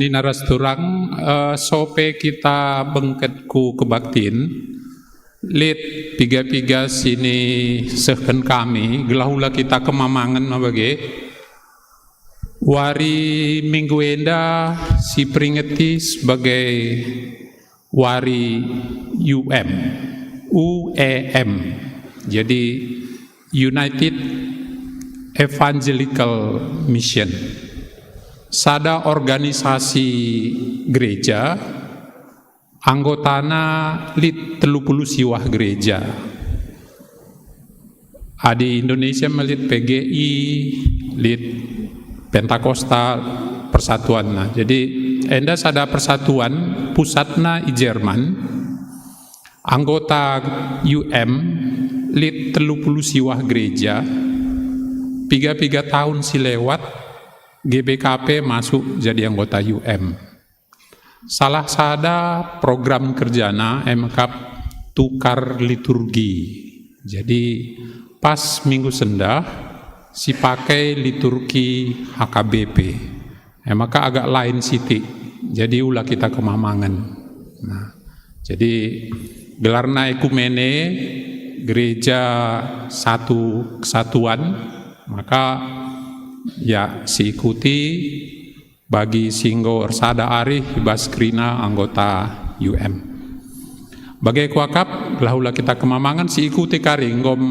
Ini naras turang sope kita bengketku kebaktin lit piga-piga sini sehken kami gelahula kita kemamangan mabage wari minggu enda si peringeti sebagai wari UEM jadi United Evangelical Mission. Sada organisasi gereja anggotana lit 30 siwah gereja. Adi Indonesia melit PGI, lit Pentakosta persatuan. Jadi enda sada persatuan pusatna i Jerman. Anggota UM lit 30 siwah gereja. 3 tahun si lewat GBKP masuk jadi anggota UM. Salah sada program kerjana MKAP tukar liturgi. Jadi pas minggu sendah si pakai liturgi HKBP. Maka agak lain siti. Jadi ulah kita kemamangan. Nah, jadi gelarna ekumene gereja satu kesatuan maka ya si ikuti bagi singgo ersada arih baskrina anggota UM. Bagai kuakap lahula kita kemamangan si ikuti karing ngom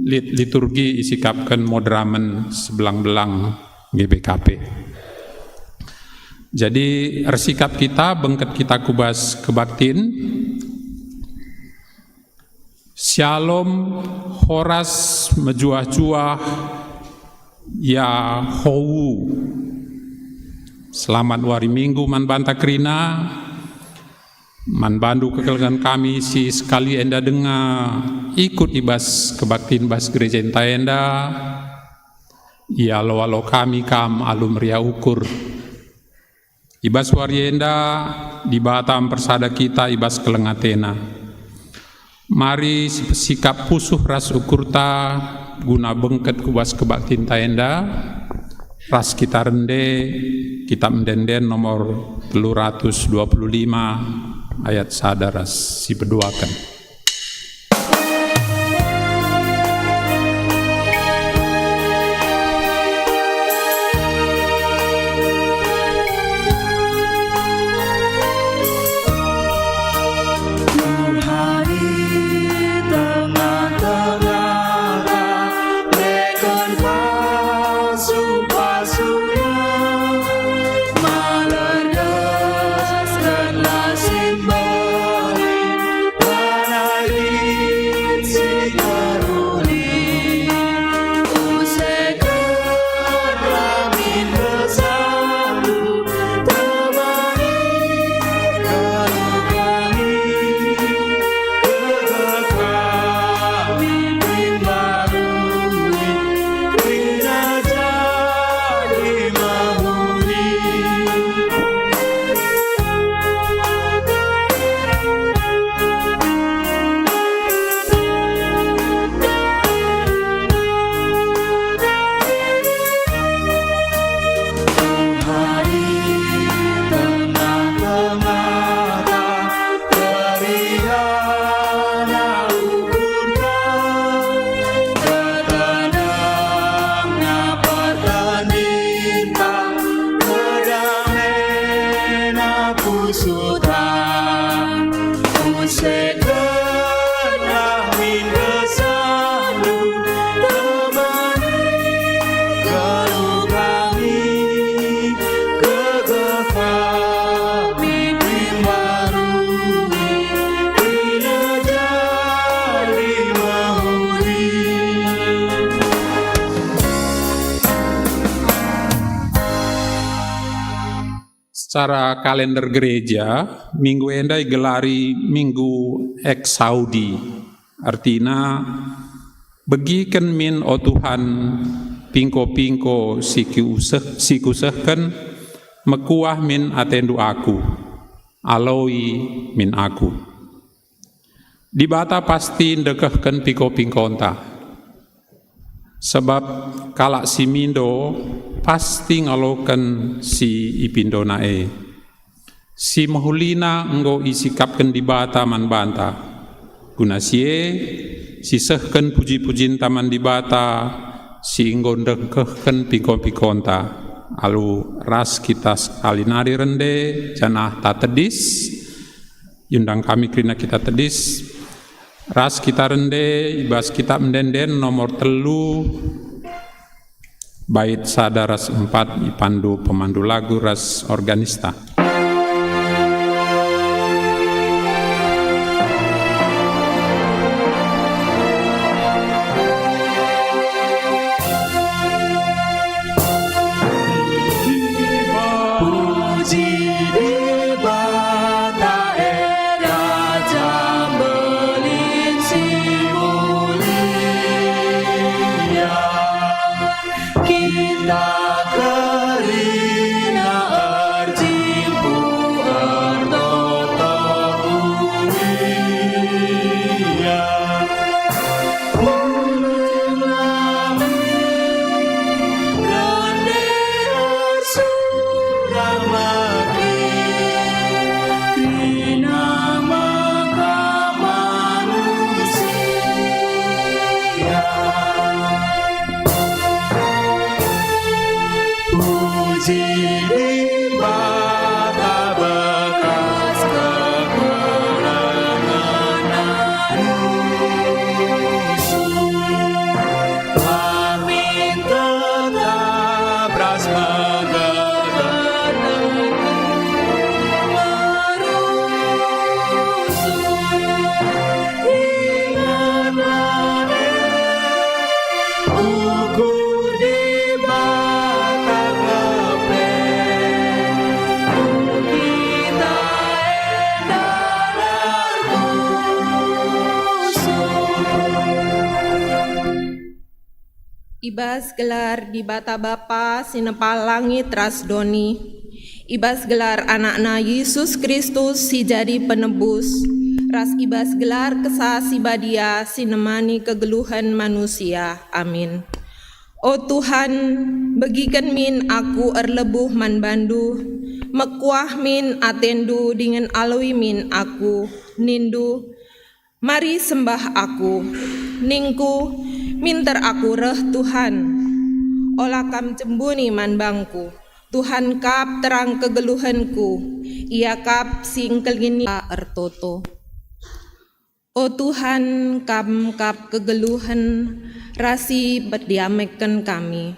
liturgi isikapkan modramen sebelang-belang GBKP. Jadi ersikap kita bengket kita kubas kebaktin. Shalom horas mejuah-juah ya hou. Selamat wari minggu man banta krina man bandu kekelengan kami si sekali enda dengar ikut ibas kebaktin bas gereja enta enda ya lo kami kam alum ria ukur ibas wari enda di Batam persada kita ibas kelengatena. Mari sikap pusuh ras ukurta guna bengket kubas kebaktin taenda ras kita rende kita mendenden nomor 325 ayat sadaras si berdoakan. Secara kalender gereja, minggu enda gelari minggu eks Saudi. Artinya, begiken min o Tuhan pingko-pingko sikusehken mekuah min atendu aku, aloi min aku. Di bata pasti ndekehken pingko-pingkonta. Sebab kalak si mindo pasti ngaloken si ipindo nae Si mahulina enggo isikapkan di bata man banta. Guna sie si sehken puji-pujin taman di bata, si enggo ndengkehken pikon-pikonta. Alu ras kita sekali nari rende, janah tak tedis, yundang kami kerina kita tedis, ras kita rende, ibas kita mendenden nomor 3, bait sada ras 4, ipandu pemandu lagu ras organista. Ibas gelar di bata Bapa sinepal langit ras doni. Ibas gelar anakna Yesus Kristus si jadi penebus. Ras ibas gelar kesah si badia sinemani kegeluhan manusia. Amin. O Tuhan, bagikan min aku erlebuh man bandu, mekuah min atendu dengan alui min aku, nindu, mari sembah aku, ningku, minter aku reh Tuhan, olah kam cembuni man bangku, Tuhan kap terang kegeluhanku, ia kap singkel gini ertoto. O Tuhan kam kap kegeluhan, rasi berdiamekkan kami.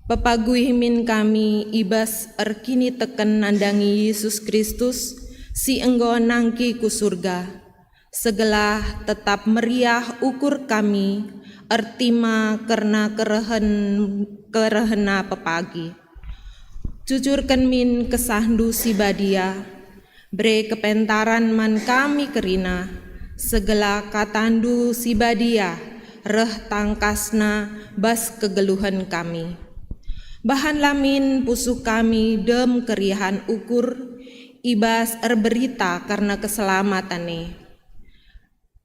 Pepagui min kami ibas erkini teken nandangi Yesus Kristus, si enggo nangki ku surga. Segelah tetap meriah ukur kami, ertima karena kerehena pepagi. Jujurkan min kesahdu si badia, bre kepentaran man kami kerina, segala katandu si badia, reh tangkasna bas kegeluhan kami. Bahan lamin pusuh kami dem keriahan ukur, ibas erberita karena keselamatane.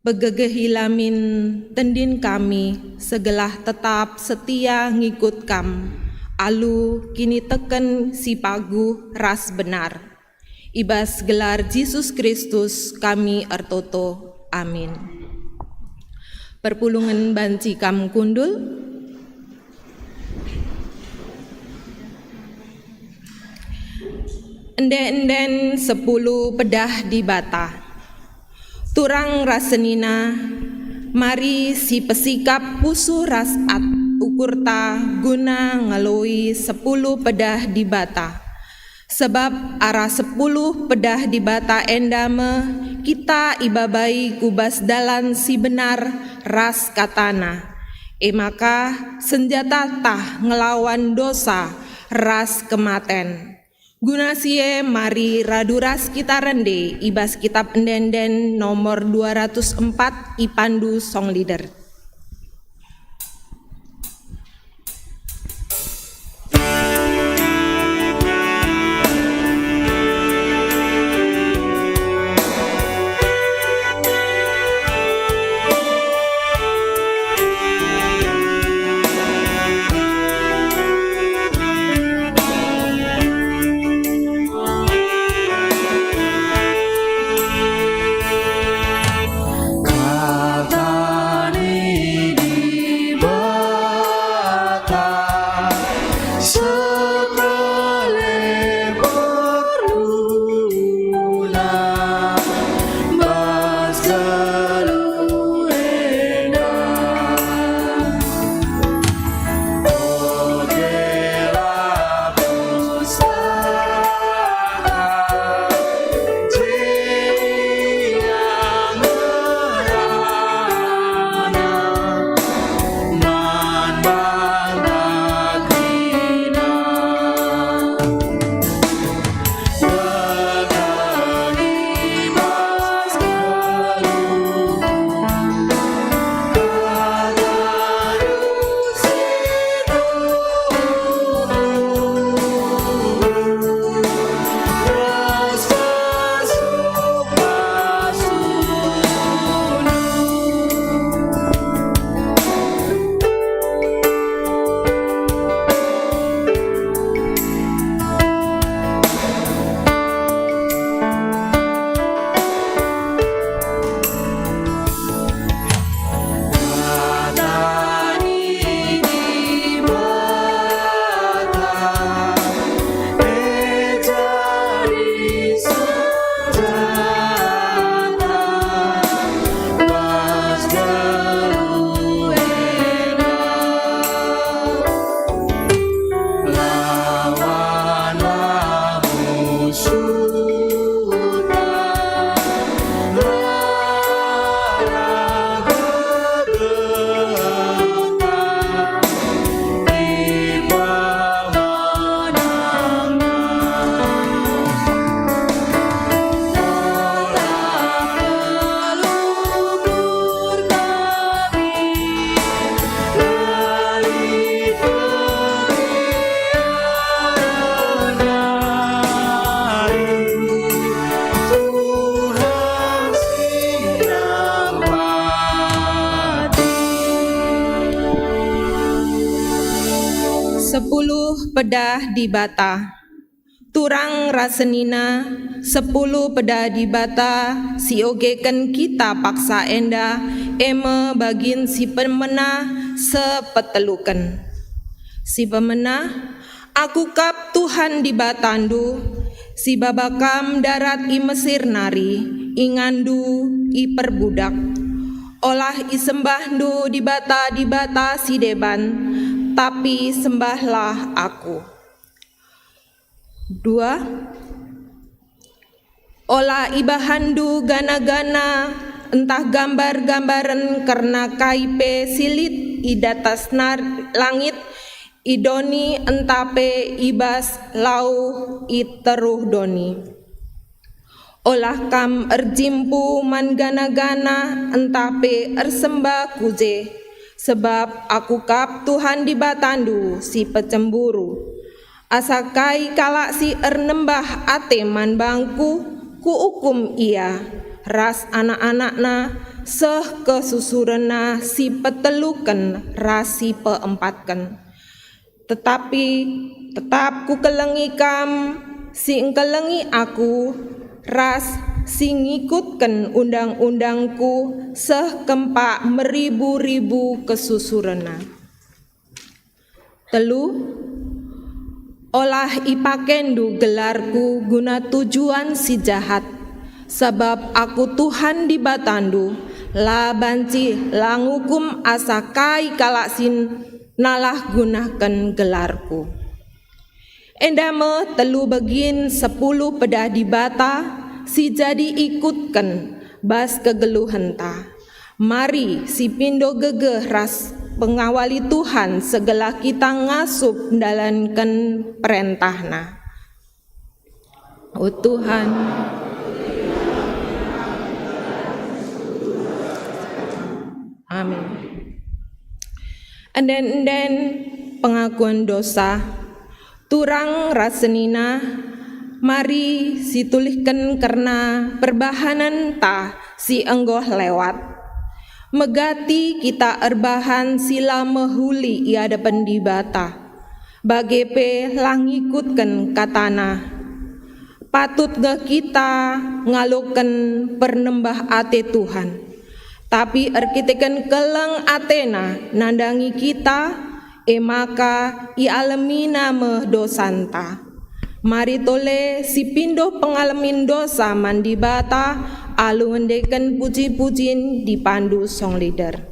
Begegehilamin tendin kami, segelah tetap setia ngikut kam, alu kini teken si pagu ras benar. Ibas gelar Yesus Kristus kami ertoto. Amin. Perpulungan banci kam kundul. Enden-enden 10 pedah di bata. Turang rasenina, mari si pesikap pusu rasat ukurta guna ngaloi 10 pedah di bata. Sebab arah 10 pedah di bata endame, kita ibabai kubas dalan si benar ras katana. Maka senjata tah ngelawan dosa ras kematen. Guna sie mari raduras kita rende ibas kitab endenden nomor 204 ipandu song leader. pedah di bata. Turang rasenina 10 pedah di bata, si ogeken kita paksa enda, eme bagin si pemenah sepeteluken. Si pemenah, aku kap Tuhan di batandu, si babakam darat i Mesir nari, ingandu i perbudak. Olah i sembahdu di bata si deban, tapi sembahlah aku. 2. Olah ibahandu gana-gana, entah gambar-gambaran karena kaipe silit idatas langit, idoni entape ibas lau iteruh doni. Olah kam erjimpu man gana-gana, entape ersembah kuje, sebab aku kap Tuhan di batandu si pecemburu. Asakai kalak si ernembah ate man bangku, ku ukum ia, ras anak-anakna, seh kesusurena si peteluken, ras si peempatken. Tetapi tetap ku kelengi kam, si engkelengi aku, ras si ngikutken undang-undangku, seh kempak meribu-ribu kesusurena. 3. Olah ipakendu gelarku guna tujuan si jahat, sebab aku Tuhan di batandu, la banci langukum asakai kalaksin nalah gunakan gelarku. Endame 3 begin 10 pedah di bata, si jadi ikutkan bas kegeluhenta. Mari si pindo gegeh ras pengawali Tuhan segala kita ngasup menjalankan perintahna. Oh Tuhan, amin. Enden pengakuan dosa, turang rasenina, mari situlihkan karena perbahanan ta si enggoh lewat. Megati kita erbahan sila mehuli iada pendibata, bagepe langikutken katana. Patut ge kita ngaluken pernembah ate Tuhan, tapi erkiteken keleng atena nandangi kita, maka i alemina meh dosanta. Mari tole si pindo pengalamin dosa mandibata, alu ngendeken puji-pujin dipandu song leader.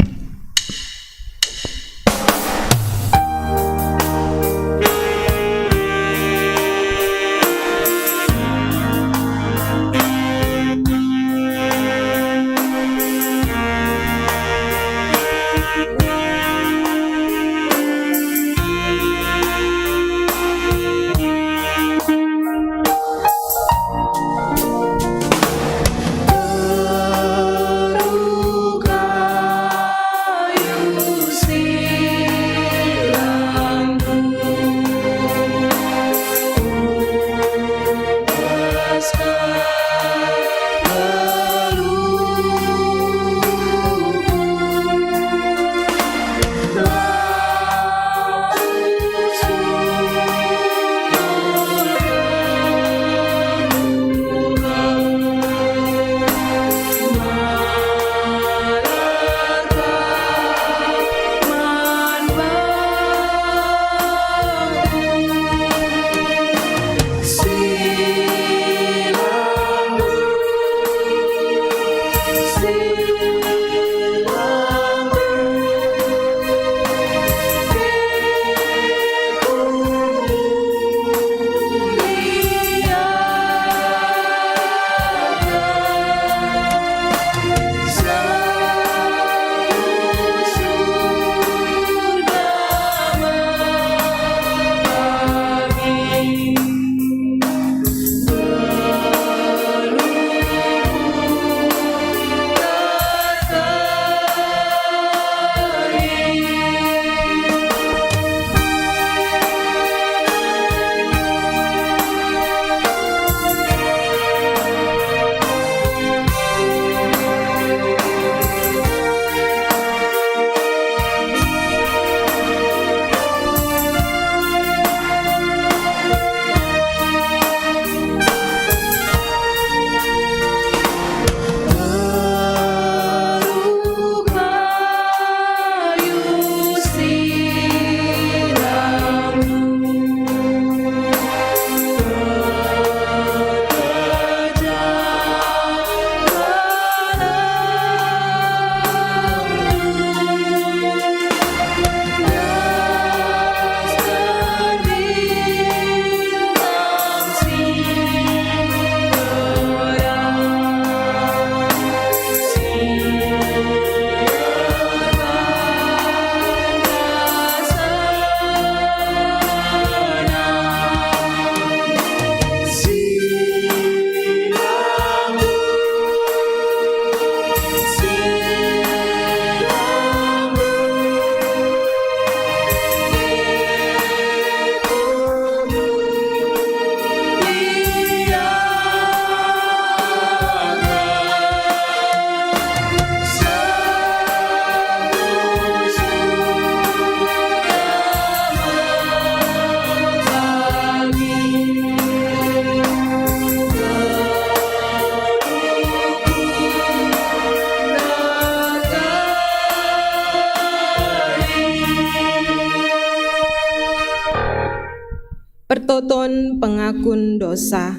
Tuon pengakun dosa.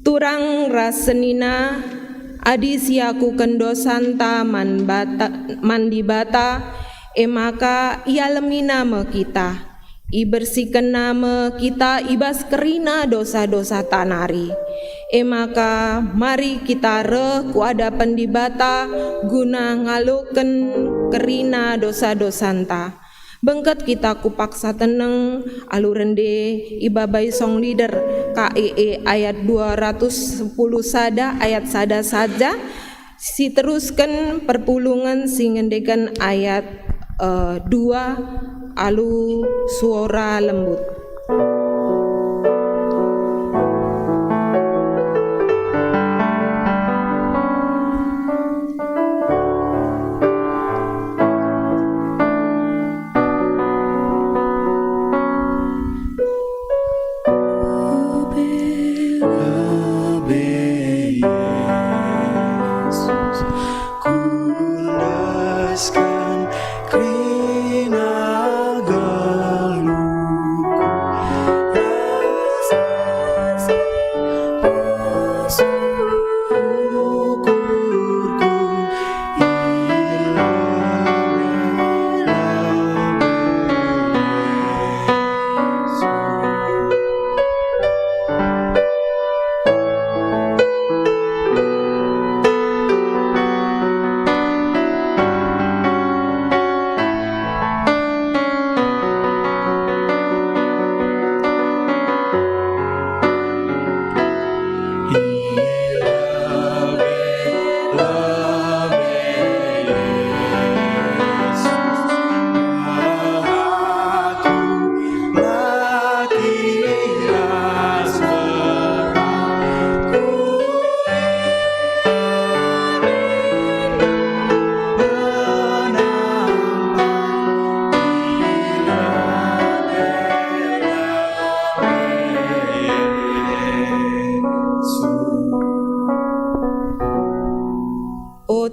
Turang rasenina adi siakuken dosanta mandibata emaka ia lemina me kita. I bersihkan nama kita ibas kerina dosa-dosa tanari. Emaka mari kita kuada pendibata guna ngaluken kerina dosa-dosanta. Bengket kita kupaksa teneng alurende ibabai song leader KEE ayat 210 sada ayat sada saja. Si teruskan perpulungan singendekan ayat 2 alu suara lembut.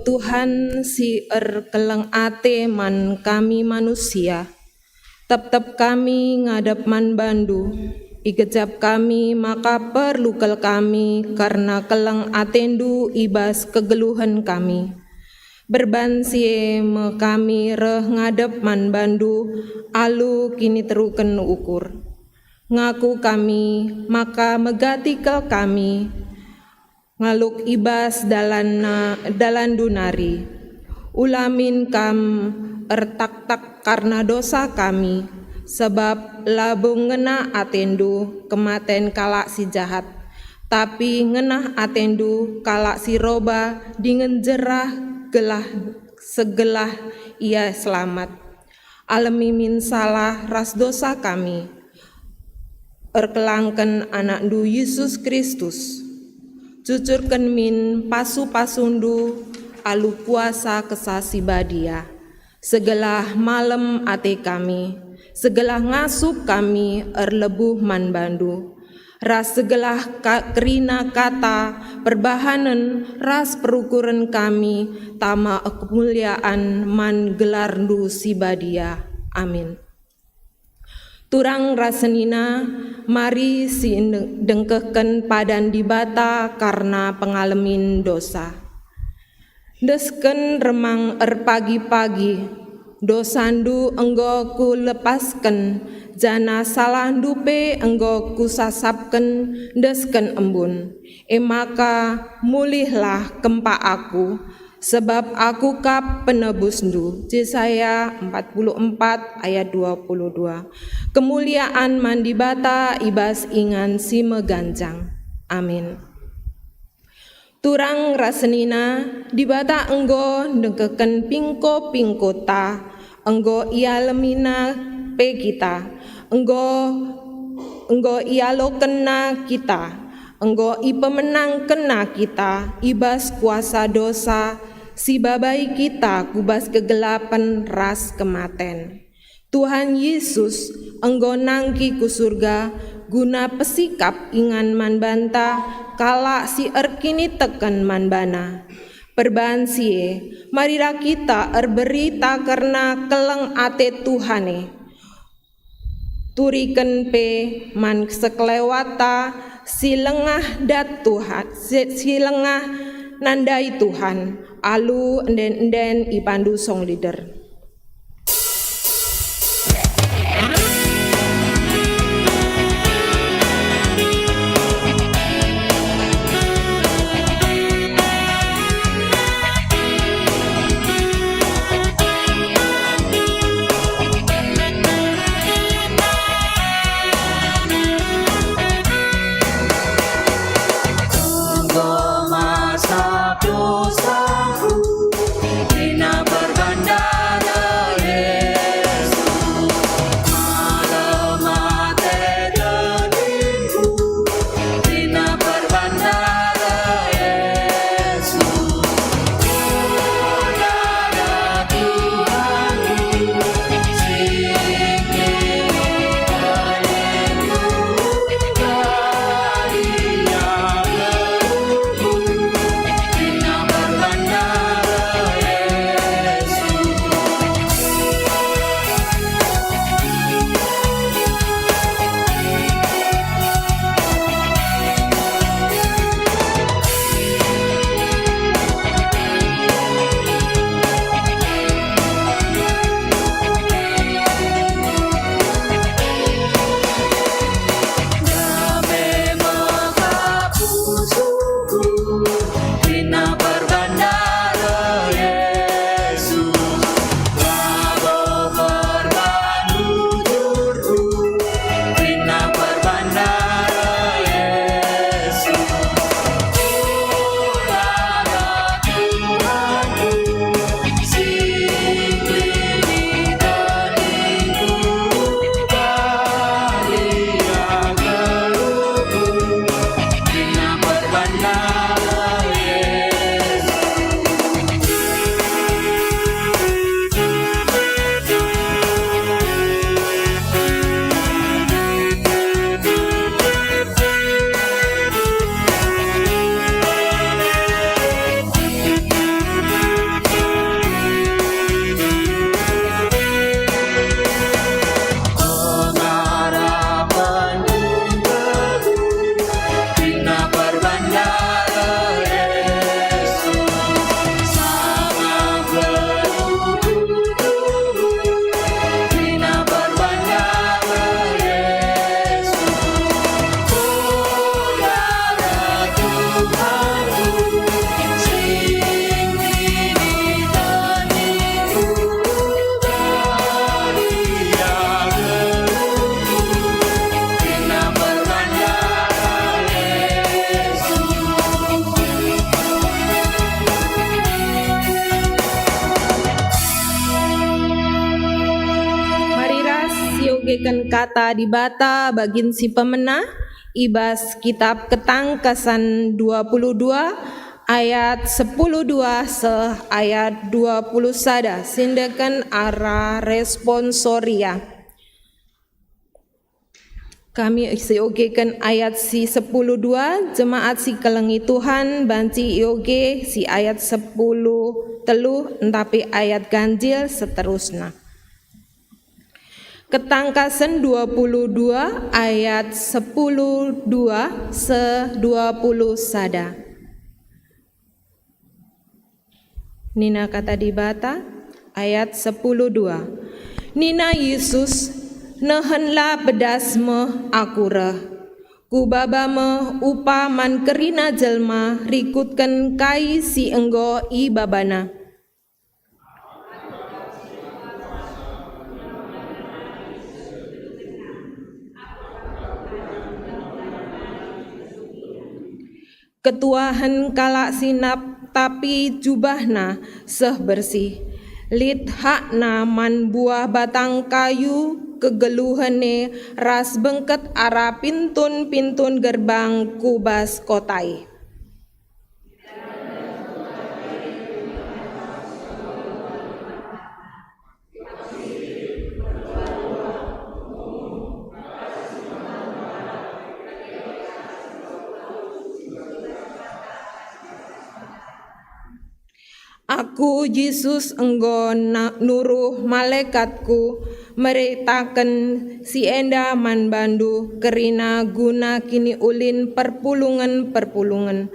Tuhan si keleng ate man kami manusia, tep-tep kami ngadep man bandu, igejap kami maka perlukel kami karena keleng atendu ibas kegeluhan kami. Berbansie me kami reh ngadep man bandu, alu kini teruken ukur. Ngaku kami maka megati ke kami, ngaluk ibas dalan dunari. Ulamin kam ertak-tak karena dosa kami, sebab labung ngena atendu kematen kalak si jahat, tapi ngenah atendu kalak si roba dengan jerah gelah segelah ia selamat. Alemimin salah ras dosa kami, erkelangken anak du Yesus Kristus. Cucurken min pasu-pasundu alu kuasa kesasi badia. Segelah malam ate kami, segelah ngasup kami erlebuh man bandu. Ras segelah kerina kata perbahanen ras perukuran kami tama kemuliaan man gelarndu si badia. Amin. Turang rasenina mari si dengkehken padan dibata karena pengalamin dosa. Desken remang pagi-pagi, dosandu enggo ku lepasken, jana salah dupe enggo ku sasapken, desken embun. Emaka mulihlah kempa aku, sebab aku kap penebusndu. Yesaya 44 ayat 22. Kemuliaan mandibata ibas ingan si meganjang. Amin. Turang rasenina dibata enggo dengkeken pingko ta, enggo ia lemina pe kita, enggo ia lo kena kita, enggo i pemenang kena kita, ibas kuasa dosa, si babai kita kubas kegelapan ras kematen. Tuhan Yesus enggo nangki ku surga, guna pesikap ingan man banta, kala si erkini teken man bana. Perbansie, marilah kita erberita karena keleng ate Tuhane. turiken pe man sekelewata silengah dat Tuhan, silengah nandai Tuhan, alu enden-enden ipandu song leader. Siogekan kata di bata bagin si pemenah ibas kitab Ketangkasan 22 ayat 10:2 se ayat 20 sada sindekan arah responsoria. Kami siogekan ayat si 10:2 jemaat si kelengi Tuhan banci ioge si ayat 10 teluh entapi ayat ganjil seterusnya. Ketangkasan 22 ayat 10:2 se 20 sada. Nina kata di bata ayat 10:2. Nina Yesus nehenla bedas meh akura. Kubaba meh upa man kerina jelma rikutkan kai si enggo i babana. Ketuahan kalak sinap tapi jubahna seh bersih. Lid hakna man buah batang kayu kegeluhane ras bengket arah pintun-pintun gerbang kubas kotai. Aku Yesus enggo nuruh malaikatku meritaken si enda man bandu kerina guna kini ulin perpulungan.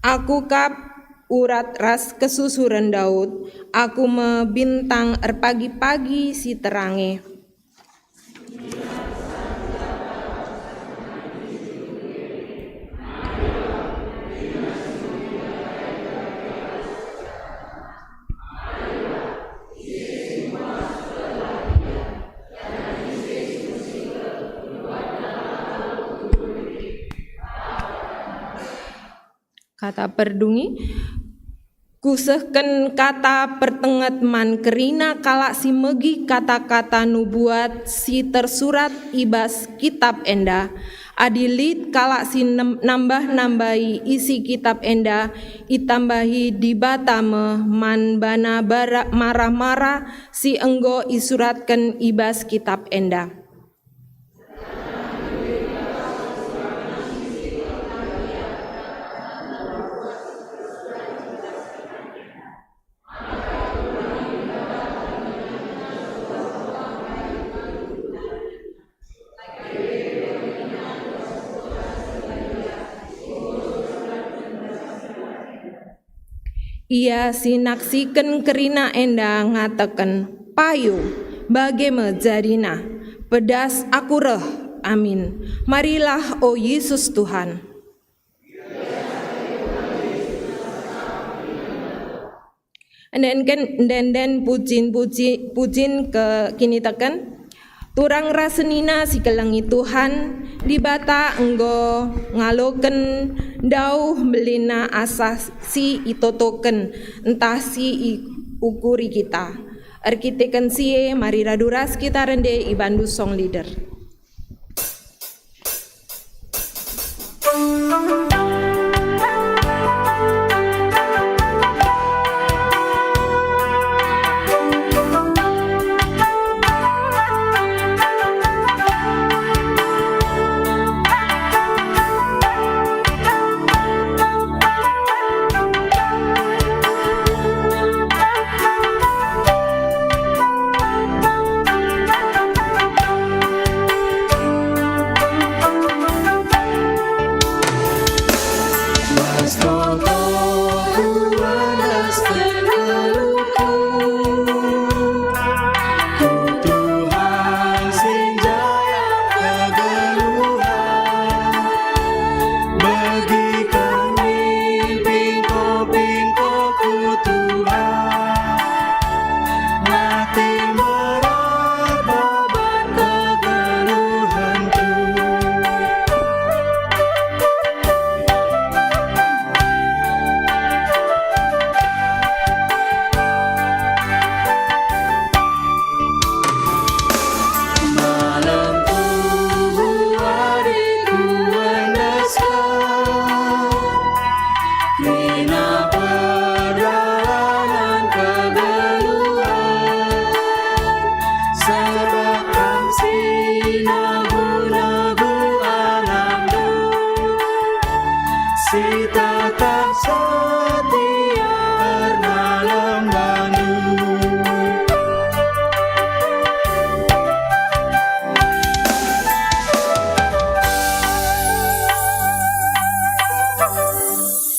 Aku kap urat ras kesusuran Daud, aku membintang pagi-pagi si terange. Kata perdungi, kusehken kata pertenget man kerina kalak si megi kata-kata nubuat si tersurat ibas kitab enda. Adilit kalak si nambah-nambahi isi kitab enda, itambahi dibatame man bana marah-marah si enggo isuratken ibas kitab enda. Ia sinaksikan kerina enda ngatakan, payu bageme jadina, pedas aku reh, amin. Marilah o Yesus Tuhan. Dan pujin ke kini tekan. Turang rasenina si kelangi Tuhan, dibata enggo ngaloken dauh belina asah si itotoken, entah si ukuri kita. Arkiteken sie mari raduras kita rende ibandu song leader.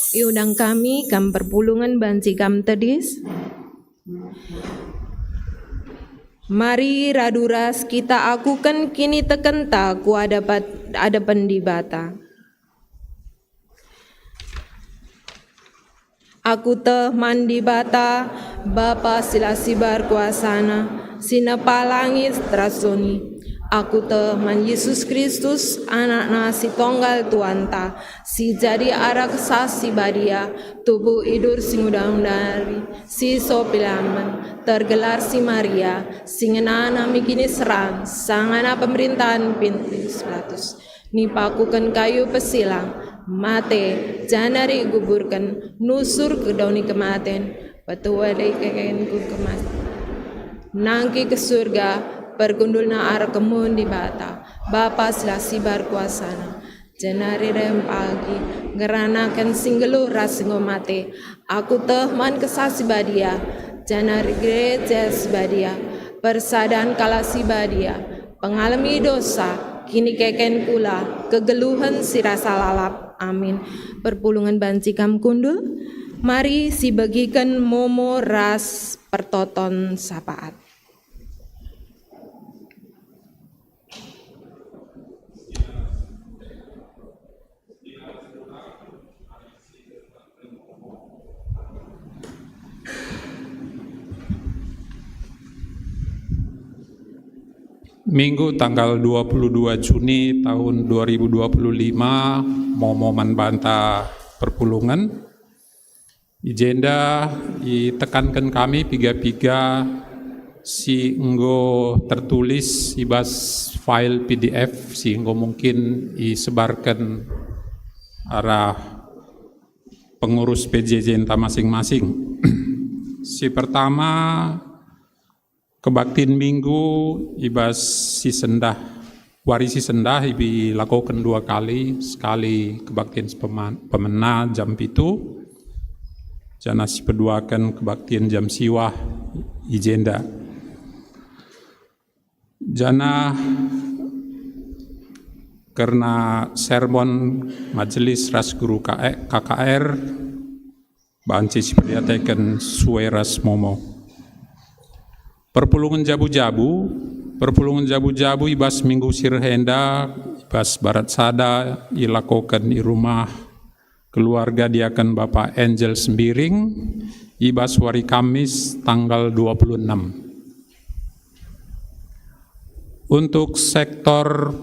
Iundang kami kam perpulungan banci kam tedis. Mari raduras kita akukan kini tekenta ku ada pendibata. Aku teh mandi bata, Bapa silasibar kuasana, sinapa langit trasoni. Aku teh man Yesus Kristus, anakna si tonggal tuanta, si jadi arak sasi badia, tubuh idur sing udang-udari, si sopilaman, tergelar si Maria, singenana mikini serang, sangana pemerintahan pintis platus. Nipakukan kayu pesilang, mate, janari guburkan, nusur ke dauni kematen, patuwalai kekenku kemas. Nangki ke surga, pergundulna ar kemun di bata, Bapa silasibar kuasana, janari rem pagi, ngeranakan singgelu rasingo mate, aku teh man kesasi badia, janari gereja sebadia, persadaan kala sibadia, pengalami dosa, kini keken kula, kegeluhan sirasa lalap. Amin. Perpulungan bancikam kundul, mari si bagikan momo ras pertoton sapaat. Minggu tanggal 22 Juni tahun 2025, momen banta perpulungan. Agenda ditekankan kami piga-piga si enggo tertulis ibas file PDF si enggo mungkin disebarkan arah pengurus PJJ entah masing-masing. Si pertama kebaktian minggu ibas si sendah, warisi sendah ibi lakukan 2 kali, sekali kebaktian pemena jam itu, jana si peduakan kebaktian jam siwah ijenda. Jana karena sermon majelis ras guru KKR, banci si pediatakan suwe ras momo. Perpulungan jabu-jabu ibas minggu sirhenda, ibas barat sada ilakokan di rumah keluarga diakan Bapak Angel Sembiring, ibas hari Kamis tanggal 26. Untuk sektor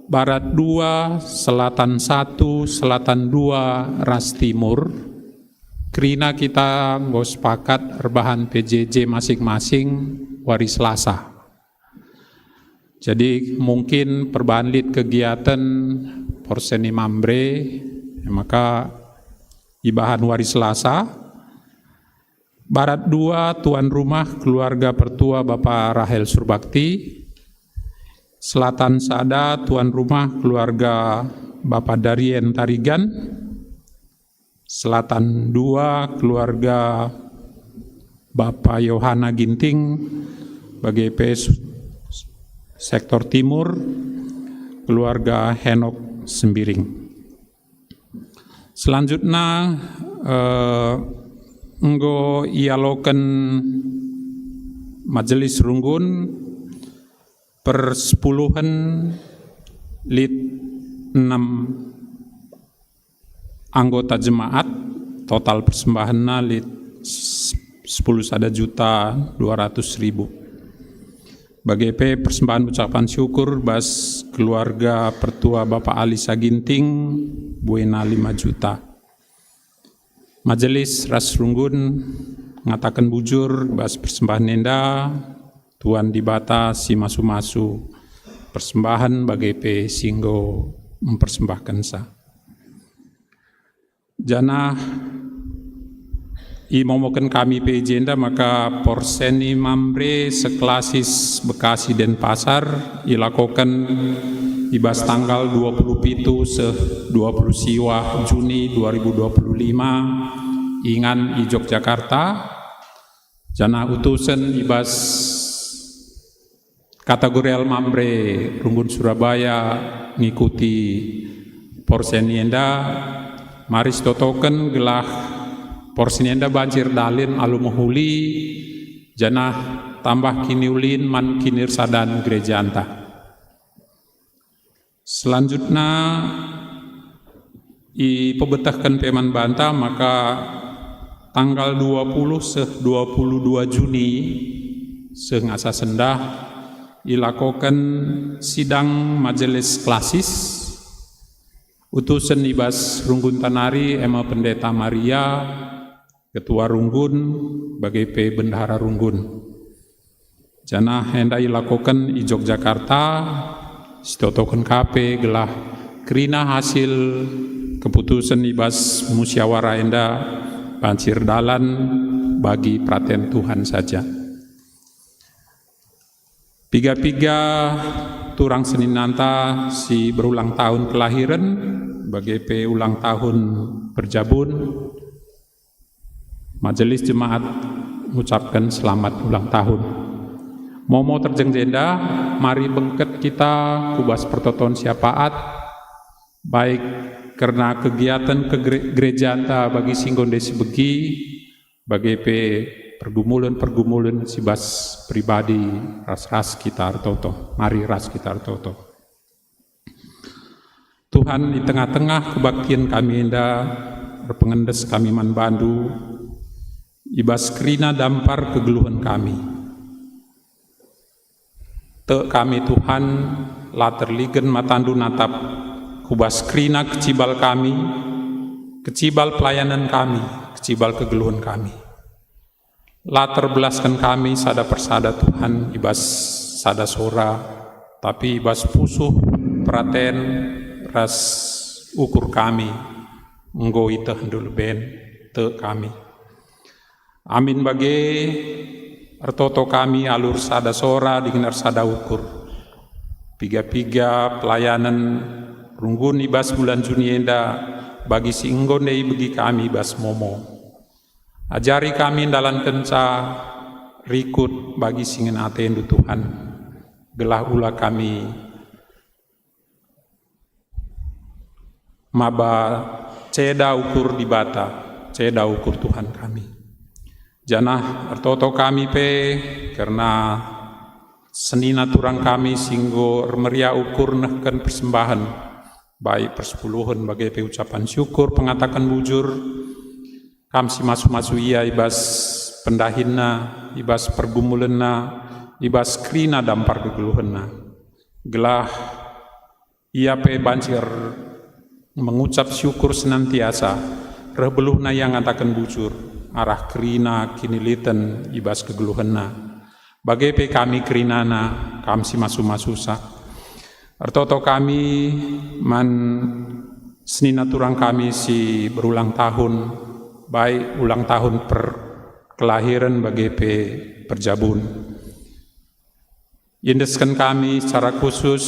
barat 2, selatan 1, selatan 2, ras timur, Krina kita nggak sepakat rebahan PJJ masing-masing hari Selasa. Jadi mungkin perbanlit kegiatan porseni mambre, maka ibahan hari Selasa. Barat 2 tuan rumah keluarga pertua Bapak Rahel Surbakti. Selatan sada tuan rumah keluarga Bapak Darien Tarigan. Selatan 2 keluarga Bapak Yohana Ginting, BGP sektor timur keluarga Henok Sembiring. Selanjutnya enggo ialoken majelis runggun persepuluhan lit 6 anggota jemaat, total persembahan lit 10.200.000. BGP persembahan ucapan syukur bas keluarga pertua Bapak Alisa Ginting buena 5 juta. Majelis ras runggun ngatakan bujur bas persembahan nenda tuan dibata si masu-masu persembahan BGP singgo mempersembahkan sa. Jana momoken kami pejenda maka porseni mambre seklasis Bekasi dan Pasar ilakokan ibas tanggal 27 20 siwa Juni 2025 ingan i Yogyakarta. Jana utusan ibas kategorial mambre Runggun Surabaya ngikuti porseni enda. Maris totoken gelah porsinenda banjir dalin alumuhuli janah tambah kiniulin man kinir sadan gereja anta. Selanjutnya pebetahkan peman banta maka tanggal 22 Juni sengasa sendah ilakokan sidang majelis klasis utusan ibas Runggun Tanari Ema Pendeta Maria, Ketua Runggun, BGP Bendahara Runggun. Jana hendak dilakukan di Yogyakarta, sitotokan KP gelah kerina hasil keputusan ibas musyawarah enda banjir dalan bagi praten Tuhan saja. Piga-piga turang Senin nanta si berulang tahun kelahiran BGP ulang tahun berjabun. Majelis jemaat mengucapkan selamat ulang tahun. Momo terjeng jenda, mari bengket kita kubas pertoton siapaat, baik karena kegiatan gereja anta bagi singgon desi begi, bagi pergumulan sibas pribadi ras kita artoto, mari ras kita artoto. Tuhan di tengah-tengah kebaktian kami enda, berpengendes kami manbandu, ibas kerina dampar kegeluhan kami. Te kami Tuhan la terligen matandu natap kubas kerina kecibal kami, kecibal pelayanan kami, kecibal kegeluhan kami. La terbelaskan kami sada persada Tuhan, ibas sada sora, tapi ibas pusuh praten ras ukur kami, enggo itah dulu ben te kami. Amin bagi artoto kami alur sada sora dengan sada ukur. Piga-piga pelayanan runggun ibas bulan Juni enda bagi si enggon dei bagi kami bas momo. Ajari kami dalam kenca rikut bagi singen atendu Tuhan. Gelah ula kami maba ceda ukur di bata, ceda ukur Tuhan kami. Janah artoto kami karena senina turang kami singgo meria ukur nehken persembahan, baik persepuluhan bagai ucapan syukur, pengatakan bujur, kami si masu-masu iya ibas pendahinna, ibas pergumulenna, ibas krina dampar kegeluhenna. Gelah ia bancir mengucap syukur senantiasa, rebeluhna yang ngatakan bujur, arah kerina kiniliten ibas kegeluhenna. Bagai kami kerinana, kami si masu-masusa. Artoto kami man senina turang kami si berulang tahun, baik ulang tahun per kelahiran bagai perjabun. Yendeskan kami secara khusus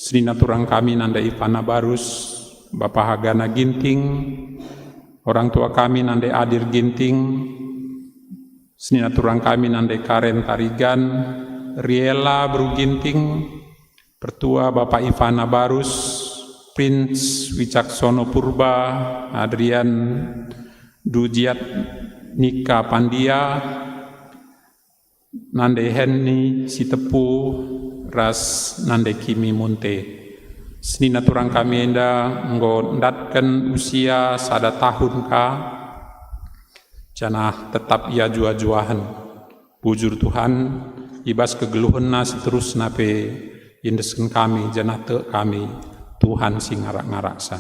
senina turang kami nanda Ivana Barus, Bapak Hagana Ginting, orang tua kami nanda Adir Ginting, senina turang kami nanda Karen Tarigan, Riela Bru Ginting, pertua Bapak Ivana Barus, Prince Wicaksono Purba, Adrian Dujiat Nika Pandia, nande Henny Sitepu, ras nande Kimi Munte. Senina turang kami enda nggo ndatken usia sada tahun ka, janah tetap ia jua-juahan. Bujur Tuhan, ibas kegeluhenna seterus nape indesken kami, janah te kami, Tuhan si ngarak-ngaraksa.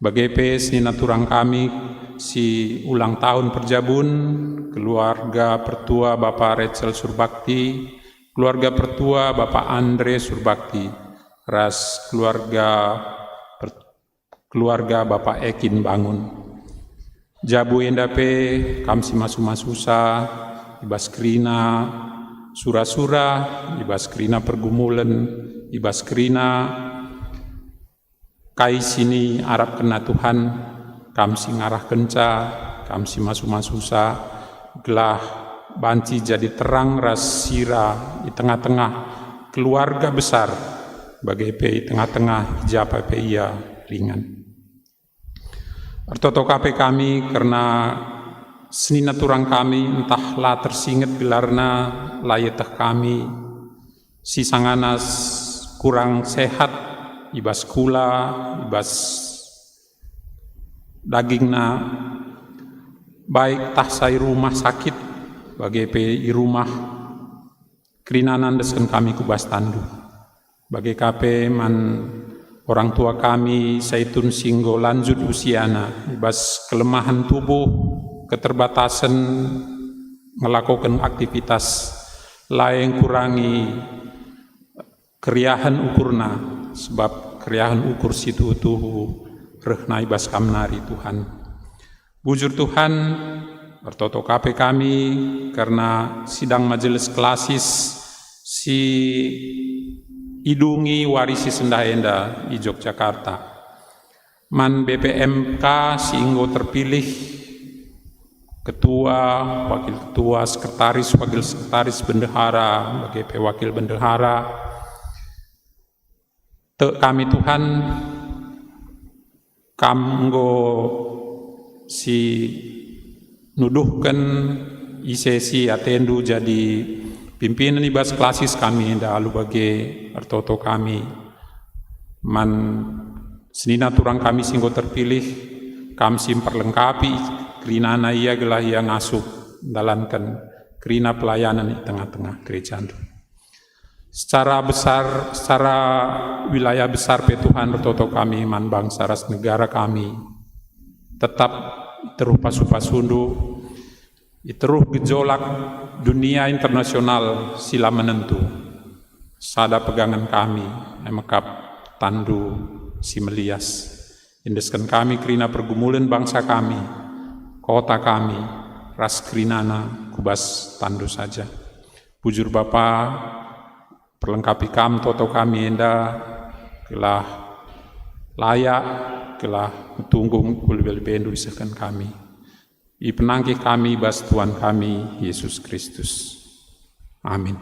Bagai senina turang kami si ulang tahun perjabun, keluarga pertua Bapak Rachel Surbakti, keluarga pertua Bapak Andre Surbakti, ras keluarga Bapak Ekin Bangun. Jabu endape kamsi masu-masusa, ibas kerina sura-sura, ibas kerina pergumulan, ibas kerina kai sini Arab kena Tuhan, kamsi ngarah kenca, kamsi masu-masusa, gelah banci jadi terang ras sira di tengah-tengah keluarga besar, bagai di tengah-tengah japa ia ringan. Artoto kape kami karena senina turang kami entahlah tersinget gelarna layetah kami si sanganas kurang sehat, ibas kula, ibas dagingna, baik tahsai rumah sakit, bagai i rumah kerinanan desken kami kubas tandu. Bagai kape man orang tua kami saitun singgo lanjut usiana, ibas kelemahan tubuh, keterbatasan melakukan aktivitas lain kurangi keriahan ukurna, sebab keriahan ukur situ tuhu rehna ibas kamnari Tuhan. Bujur Tuhan, bertoto kape kami karena sidang majelis klasis si idungi warisi sendaenda di Yogyakarta. Man BPMK singgo terpilih ketua, wakil ketua, sekretaris, wakil sekretaris, bendahara, sebagai pewakil bendahara. Kami Tuhan, kanggo si nuduhkan isesi atendu jadi pimpinan ibas klasis kami dalu bagi artoto kami man senina turang kami singgo terpilih kami perlengkapi kerinana ia gelah yang ngasuh dalankan kerina pelayanan di tengah-tengah gereja itu. Secara wilayah besar Tuhan artoto kami man bangsa ras negara kami tetap teruh pasu-pasundu teruh gejolak dunia internasional sila menentu sada pegangan kami emakap tandu si melias indeskan kami kerina pergumulan bangsa kami kota kami ras kerinana kubas tandu saja bujur Bapa perlengkapi kami toto kami enda kelah layak kelah tunggu lebih-lebih isahkan kami i penangkih kami bas Tuhan kami Yesus Kristus. Amin.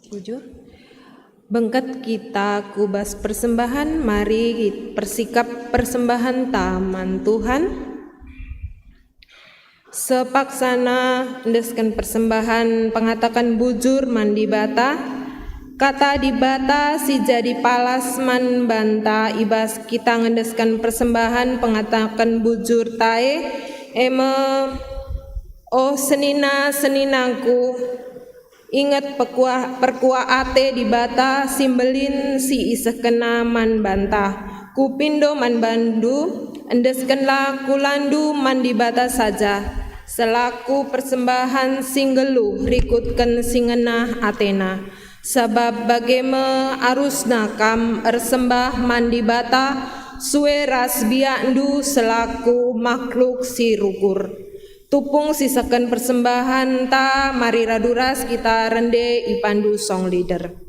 Bujur. Bengket kita kubas persembahan, mari persikap persembahan taman Tuhan. Sepaksana endeskan persembahan pengatakan bujur mandi bata. Kata di bata si jadi palas man banta ibas kita ngendeskan persembahan pengatakan bujur tae oh seninaku ingat perkua ate di bata simbelin si iseh kena man banta kupindo man bandu endeskanlah kulandu man di bata saja selaku persembahan singgelu rikutkan singenah atena sabab bageme arusna kam ersembah mandi bata sueras biandu selaku makhluk si rukur tupung sisakan persembahan ta mari raduras kita rende ipandu song leader.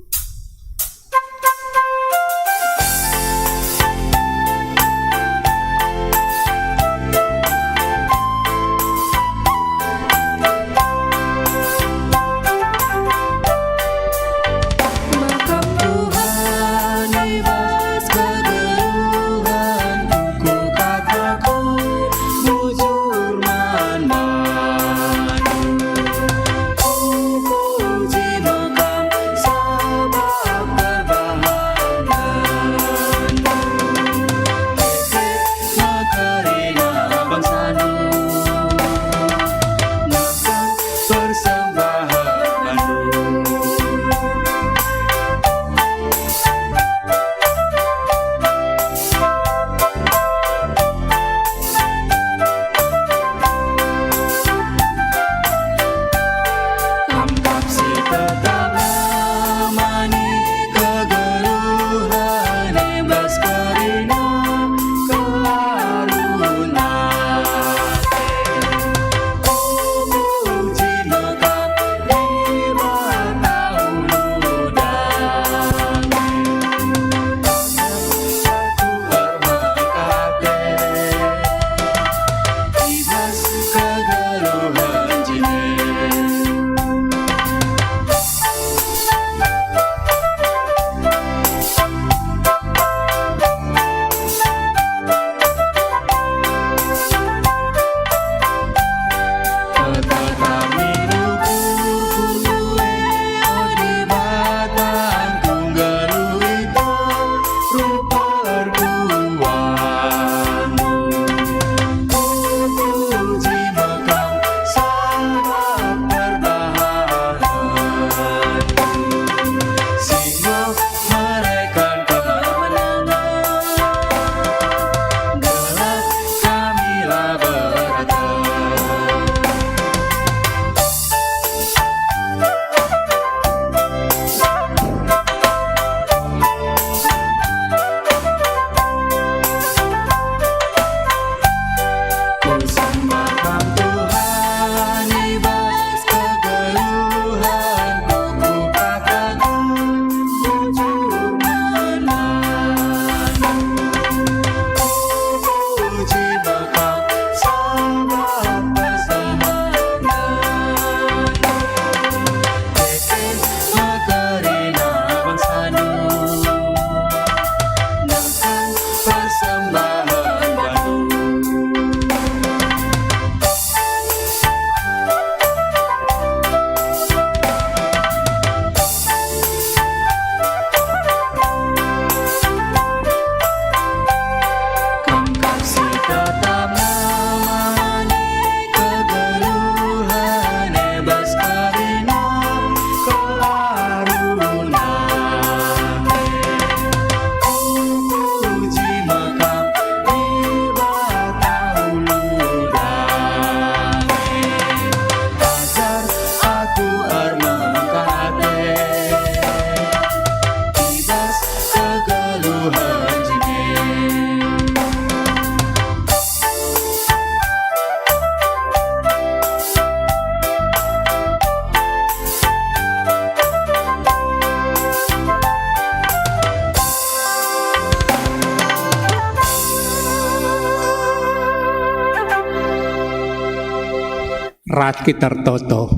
Raki tertoto.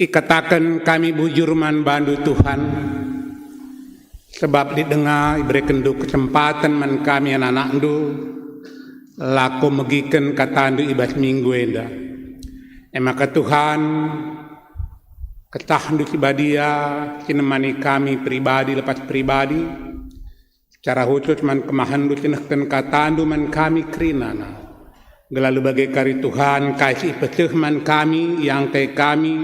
Ikatakan kami bujur man bandu Tuhan, sebab didengar berikan du kesempatan man kami anak-anak du laku megikan katandu ibas minggu enda. Maka Tuhan ketah du kibadia cinemani kami pribadi lepas pribadi, secara khusus man kemahan du cinehkan katandu man kami kerinana. Gelalu bagai kari Tuhan kasih peseh man kami yang kayak kami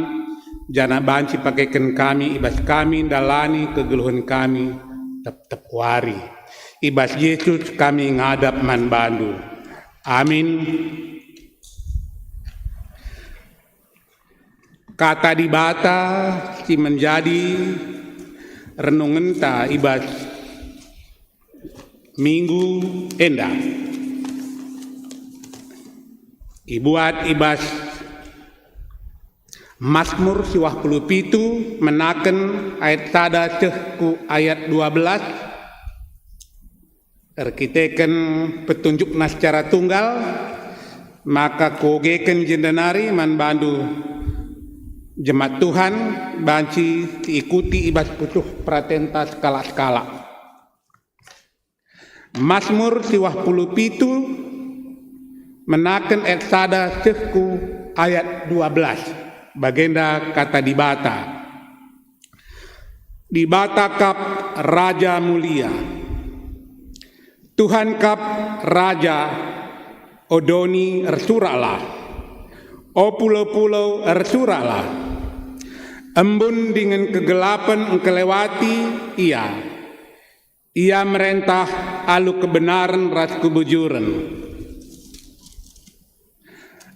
jana banci pakaikan kami ibas kami dalani kegeluhan kami tep wari ibas Yesus kami ngadap man bandu. Amin. Kata di bata si menjadi renungan ta ibas minggu enda. Ibuat ibas Mazmur 27 menaken ayat tada cehku ayat 12 terkiteken petunjuk secara tunggal maka kogeken jendenari man bandu jemaat Tuhan banci diikuti ibas putuh pratenta skala-skala. Mazmur 27 menaken ayat tada cehku ayat 12 bagenda kata di bata kap raja mulia Tuhan kap raja odoni ersuralah o pulau-pulau ersuralah embun dengan kegelapan engkelewati ia merentah alu kebenaran ras kebujuran.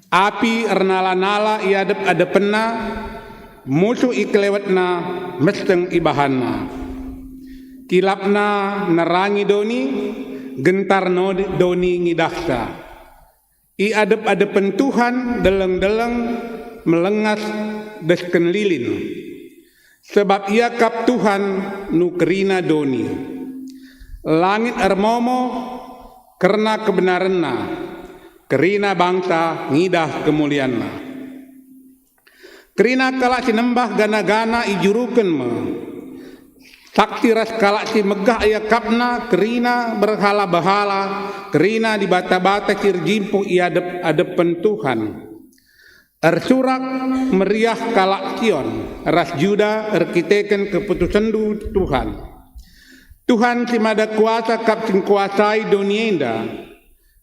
Api ernala-nala adepena musuh ikelewatna mesteng ibahanna kilapna nerangi doni gentar doni ngidaksa i adepen Tuhan deleng-deleng melengas desken lilin sebab ia kap Tuhan nukerina doni langit ermomo karena kebenaranna kerina bangsa ngidah kemulianna. Kerina kalak si nembah gana-gana ijuruken me. Saksi ras kalak si megah ia kapna kerina berhala-bahala. Kerina di bata-bata cirjimpu ia adepen Tuhan. Ersurak meriah kalak Sion. Ras Juda erkiteken keputusan Tuhan. Tuhan si mada kuasa kap sing kuasai donienda.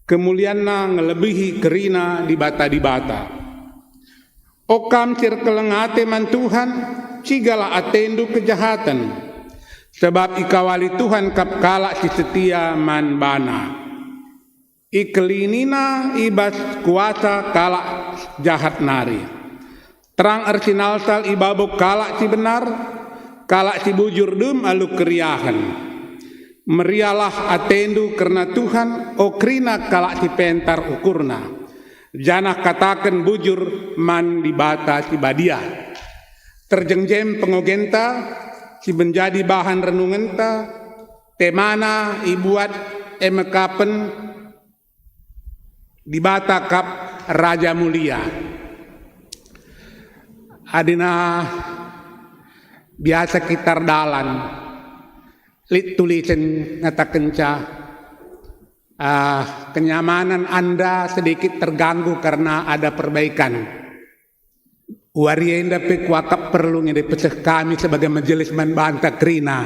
Kemulianna ngelebihi kerina di bata. Okam sirkelengate man Tuhan, cigala atendu kejahatan. Sebab ikawali Tuhan kap kalak si setia man bana. Ikelinina ibas kuasa kalak jahat nari. Terang ersinalsal ibabok kalak si benar, kalak si bujur dum alu keriahan. Merialah atendu karena Tuhan okrina kalak si pentar ukurna janah katakan bujur man di bata si badia terjengjem pengogenta si menjadi bahan renungenta temana ibuat emekapen di bata kap raja mulia adina biasa kitar dalan tulisan ngatakenca kenyamanan Anda sedikit terganggu karena ada perbaikan. Warienda pekuakap perlu ngedepeseh kami sebagai majelis membantah kerina.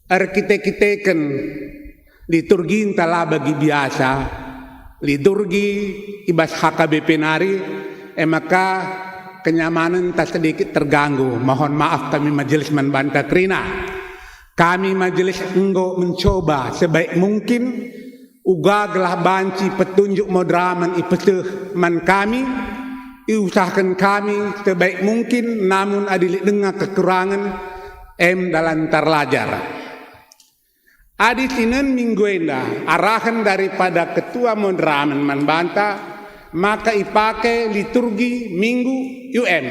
Arkite-kiteken liturgi entahlah bagi biasa. Liturgi ibas HKBP nari maka kenyamanan tak sedikit terganggu. Mohon maaf kami majelis membantah kerina. Kami majelis enggo mencoba sebaik mungkin ugaglah banci petunjuk modraman ipeseh man kami usahakan kami sebaik mungkin namun adilik dengar kekurangan dalam terlajar. Adi sinen minggu enda arahan daripada ketua modraman man banta maka ipake liturgi minggu UM.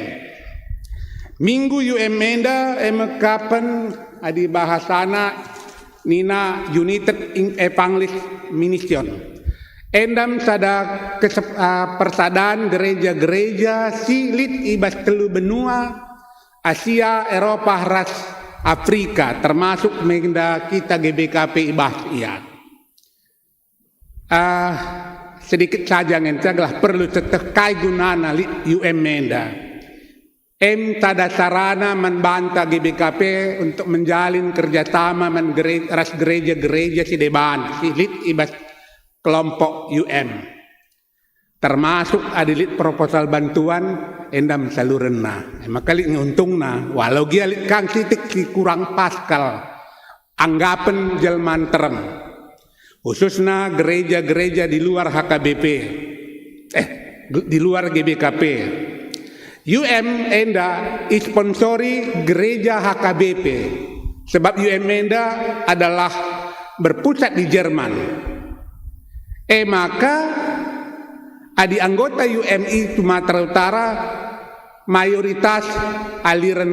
Minggu UM enda kapan adi bahasana nina United Evangelist Mission. Endam sada persadaan gereja-gereja silit ibas telu benua Asia, Eropa, ras Afrika, termasuk menda kita GBKP ibas iya. Sedikit saja ngentaglah perlu tetekai gunana UM menda. Tada sarana membanta GBKP untuk menjalin kerjasama ras gereja-gereja si deban silit ibas kelompok termasuk adilit proposal bantuan endam salurena makali nguntungna walau dia kang titik kurang paskal anggapan jelman terem khususnya gereja-gereja di luar HKBP di luar GBKP enda sponsori gereja HKBP sebab enda adalah berpusat di Jerman. Maka adi anggota UMI Sumatera Utara mayoritas aliran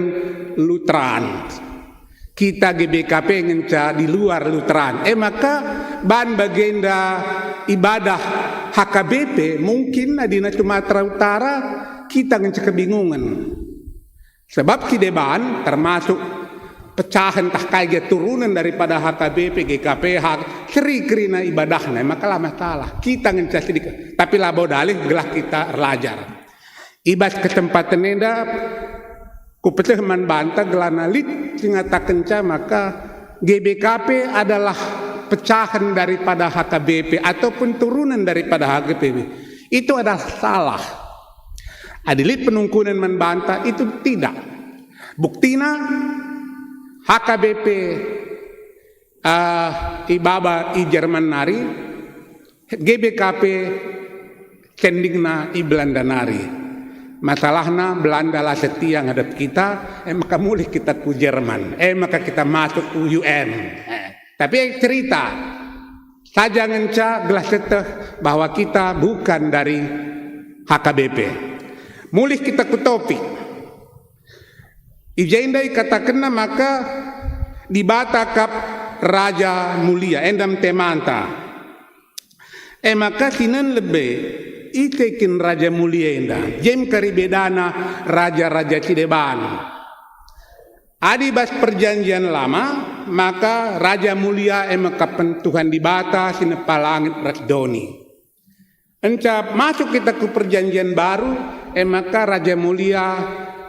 Lutheran. Kita GBKP ngenca di luar Lutheran. Maka bahan bagenda ibadah HKBP mungkin adina Sumatera Utara kita ngenca kebingungan. Sebab kideban termasuk pecahan tak kaya turunan daripada HKBP, GKP, seri kerina ibadahnya, maka masalah. Kita ngencah sedikit, tapi labo dalih gelah kita belajar. Ibas kesempatan enda, kupecah man banta gelana lit singata kenca, maka GBKP adalah pecahan daripada HKBP ataupun turunan daripada HKBP. Itu adalah salah. Adilit penungkunan man banta itu tidak. Buktina HKBP ibaba i Jerman nari, GBKP kendingna i Belanda nari. Masalahna Belanda lah setia ngadep kita, maka mulih kita ku Jerman, maka kita masuk ku UN. Tapi cerita saja ngenca gelas seteh bahwa kita bukan dari HKBP. Mulih kita ku topik. Ijendai katakanna maka dibatakap Raja Mulia endam temanta. Maka sinan lebih itekin Raja Mulia enda. Jem karibedana raja-raja Cideban. Adi bas perjanjian lama maka Raja Mulia emakapen Tuhan dibata sinepalangit Rasdoni. Encap masuk kita ke perjanjian baru maka Raja Mulia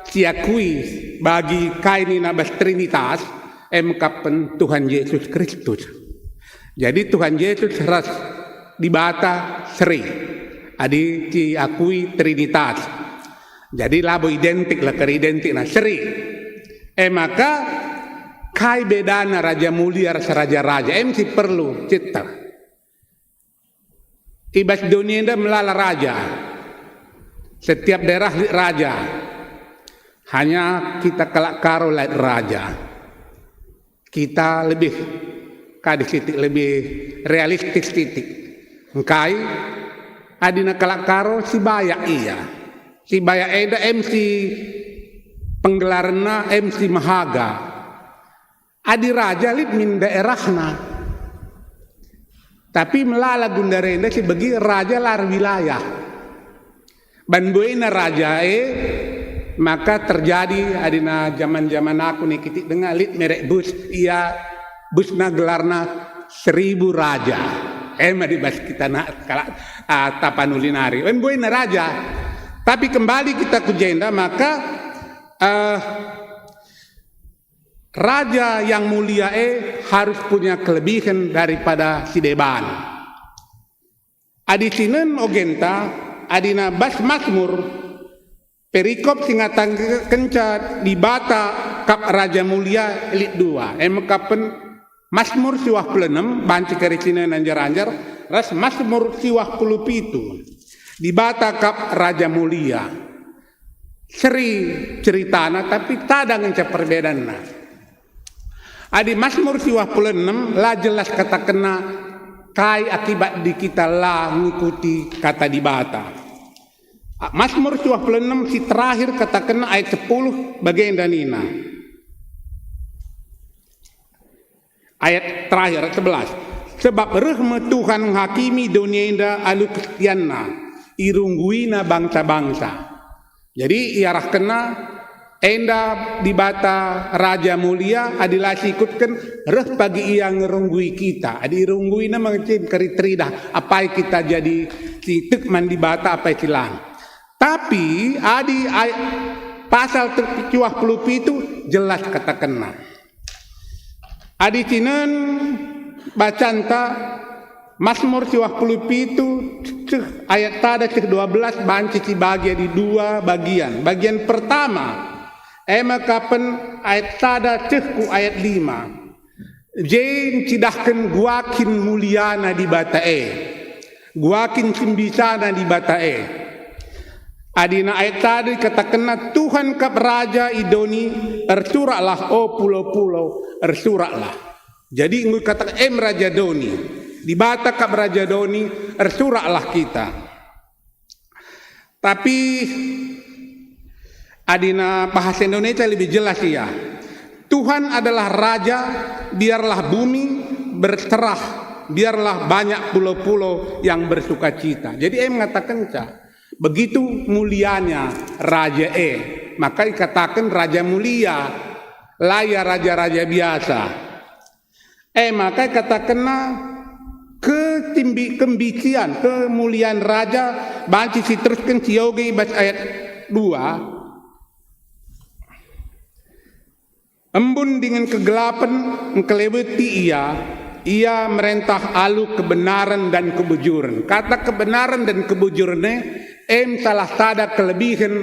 siakui bagi kaini nabas Trinitas kapan Tuhan Yesus Kristus. Jadi Tuhan Yesus ras dibata seri adi diakui Trinitas. Jadi labo identik lah keridentik na seri. Maka kai bedana Raja Mulia rasa raja-raja si perlu cita. Ibas dunia enda melala raja. Setiap daerah raja. Hanya kita kelak karo lihat raja. Kita lebih kadis titik lebih realistis titik. Engkai adina kelak karo si bayak iya. Si bayak eda MC penggelarna MC Mahaga. Adi raja lip min daerahna. Tapi melala gundarenda si bagi raja lar wilayah. Banbuena raja maka terjadi adina zaman-zaman aku nih kitik dengar lit merek bus iya busna gelarna 1000 raja di bas kita nak kalak tapanulinari buena raja tapi kembali kita ke jenda maka raja yang mulia harus punya kelebihan daripada si deban adisinen ogenta adina bas Mazmur perikop singatan kenca dibata kap Raja Mulia elit 2. Kapen Mazmur siwah plenem banci karicina nanjar-anjar ras Mazmur siwah pulupitu dibata kap Raja Mulia. Seri ceritana tapi tadang enca perbedaanna. Adi Mazmur siwah plenem lah jelas kata kena kai akibat di kita lah ngikuti kata dibata. Mazmur 26 si terakhir katakan ayat 10 bagian danina. Ayat terakhir 11. sebab rehme Tuhan menghakimi dunia inda alu kristianna irungguina bangsa-bangsa. Jadi iarah kena enda di bata Raja Mulia adilah ikutkan reh bagi ia ngerunggui kita. Adi irungguina mengecin keritrida apa kita jadi si tekman di bata apa silang. Tapi adi pasal 70 itu jelas kata kena. Adi cinen bacanta Mazmur 70 itu ayat tada 12 banci bagia di dua bagian. Bagian pertama ema kapan ayat tada ku ayat 5. Jen cidahkan guakin muliana di batae. Guakin simbisana di batae. Adina ayat tadi katakanlah Tuhan kap raja idoni ersuraklah oh pulau-pulau ersuraklah. Jadi ngu kata raja doni di bata kap raja doni ersuraklah kita. Tapi adina bahasa Indonesia lebih jelas ya. Tuhan adalah raja, biarlah bumi berserah, biarlah banyak pulau-pulau yang bersukacita. Jadi mengatakan begitu mulianya raja maka dikatakan raja mulia, laya raja-raja biasa. Maka katakanlah kembician, kemuliaan raja banci si teruskan sioge baca ayat 2. Embun dengan kegelapan kelewati ia merentah alu kebenaran dan kebujuran. Kata kebenaran dan kebujurannya salah tada kelebihan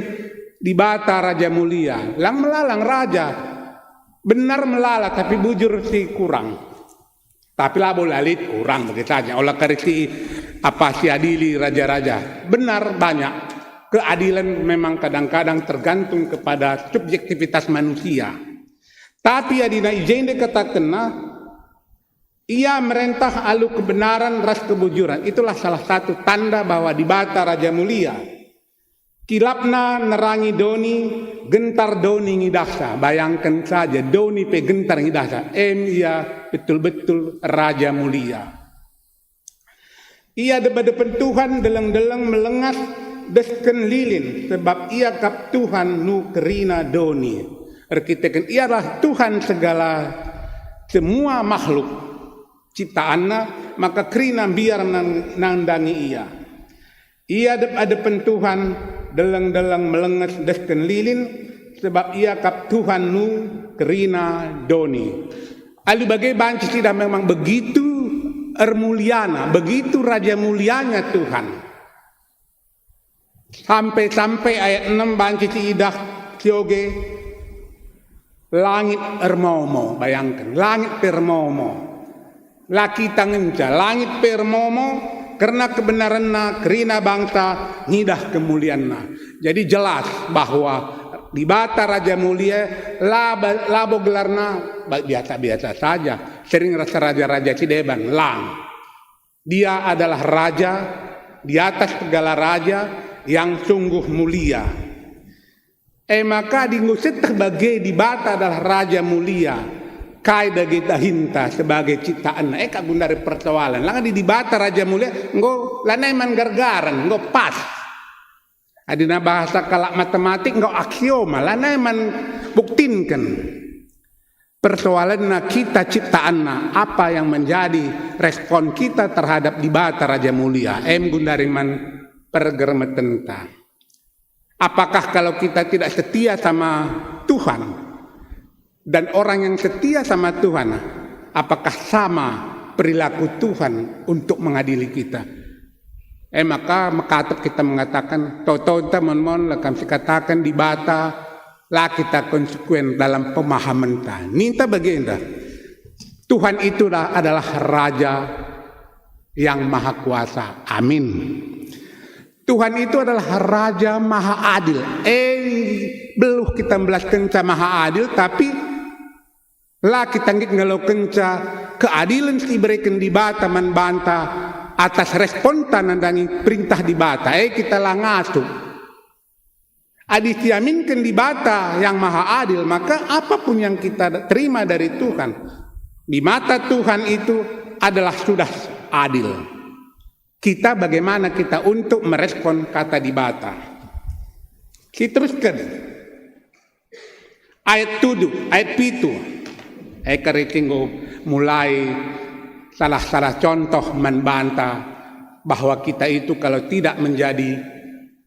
di bata raja mulia. Lang melalang raja benar melala tapi bujur si kurang. Tapi labo lalit kurang begitu saja. Olah kariti apa si adili raja-raja. Benar banyak. Keadilan memang kadang-kadang tergantung kepada subjektivitas manusia. Tapi adina ijende katakanna ia merentah alu kebenaran ras kebujuran. Itulah salah satu tanda bahwa di bata raja mulia. Kilapna nerangi doni, gentar doni ngidaksa. Bayangkan saja doni pe gentar ngidaksa. Ia betul-betul raja mulia. Ia depan Tuhan deleng-deleng melengas desken lilin. Sebab ia kap Tuhan nu kerina doni. Arkiteken ialah Tuhan segala semua makhluk ciptaanna, maka kerina biar nandangi ia. Ia depan Tuhan deleng-deleng melengas desken lilin sebab ia kap Tuhan nu kerina doni. Ali bagai banci tidak memang begitu ermuliana, begitu raja mulianya Tuhan. Sampai ayat 6 banci idah sioge langit ermomo, bayangkan langit permomo. Laki tangenca langit permomo karena kebenaranna kerina bangsa ngidah kemuliaanna. Jadi jelas bahwa di bata raja mulia labo gelarna biasa-biasa saja. Sering rasa raja-raja cideban lang. Dia adalah raja di atas segala raja yang sungguh mulia. Maka dingusit sebagai di bata adalah raja mulia. Kai dagi dahinta sebagai ciptaan. Kagundari persoalan. Lang di bata raja mulia, engko lanai man gargaran, engko pas. Adina bahasa kalak matematik, engko aksioma, lanai man buktinkan. Persoalan kita ciptaan apa yang menjadi respon kita terhadap di bata raja mulia. Gundari man pergermetenta. Apakah kalau kita tidak setia sama Tuhan? Dan orang yang setia sama Tuhan, apakah sama perilaku Tuhan untuk mengadili kita? Maka kita mengatakan, toto teman-teman, lekam katakan di bata, lah kita konsekuen dalam pemahaman kita. Ninta baginda, Tuhan itu adalah Raja yang Maha Kuasa. Amin. Tuhan itu adalah Raja Maha Adil. Belum kita menjelaskan Maha Adil, tapi lah kita ngelau kenca keadilan diberikan di bata man banta atas respon tanandangi perintah di bata. Kita lah ngasuh. Diaminkan di bata yang maha adil, maka apapun yang kita terima dari Tuhan di mata Tuhan itu adalah sudah adil. Kita bagaimana kita untuk merespon kata di bata. Kita teruskan. Ayat 7, ayat 7. Tinggal mulai salah contoh membantah bahwa kita itu kalau tidak menjadi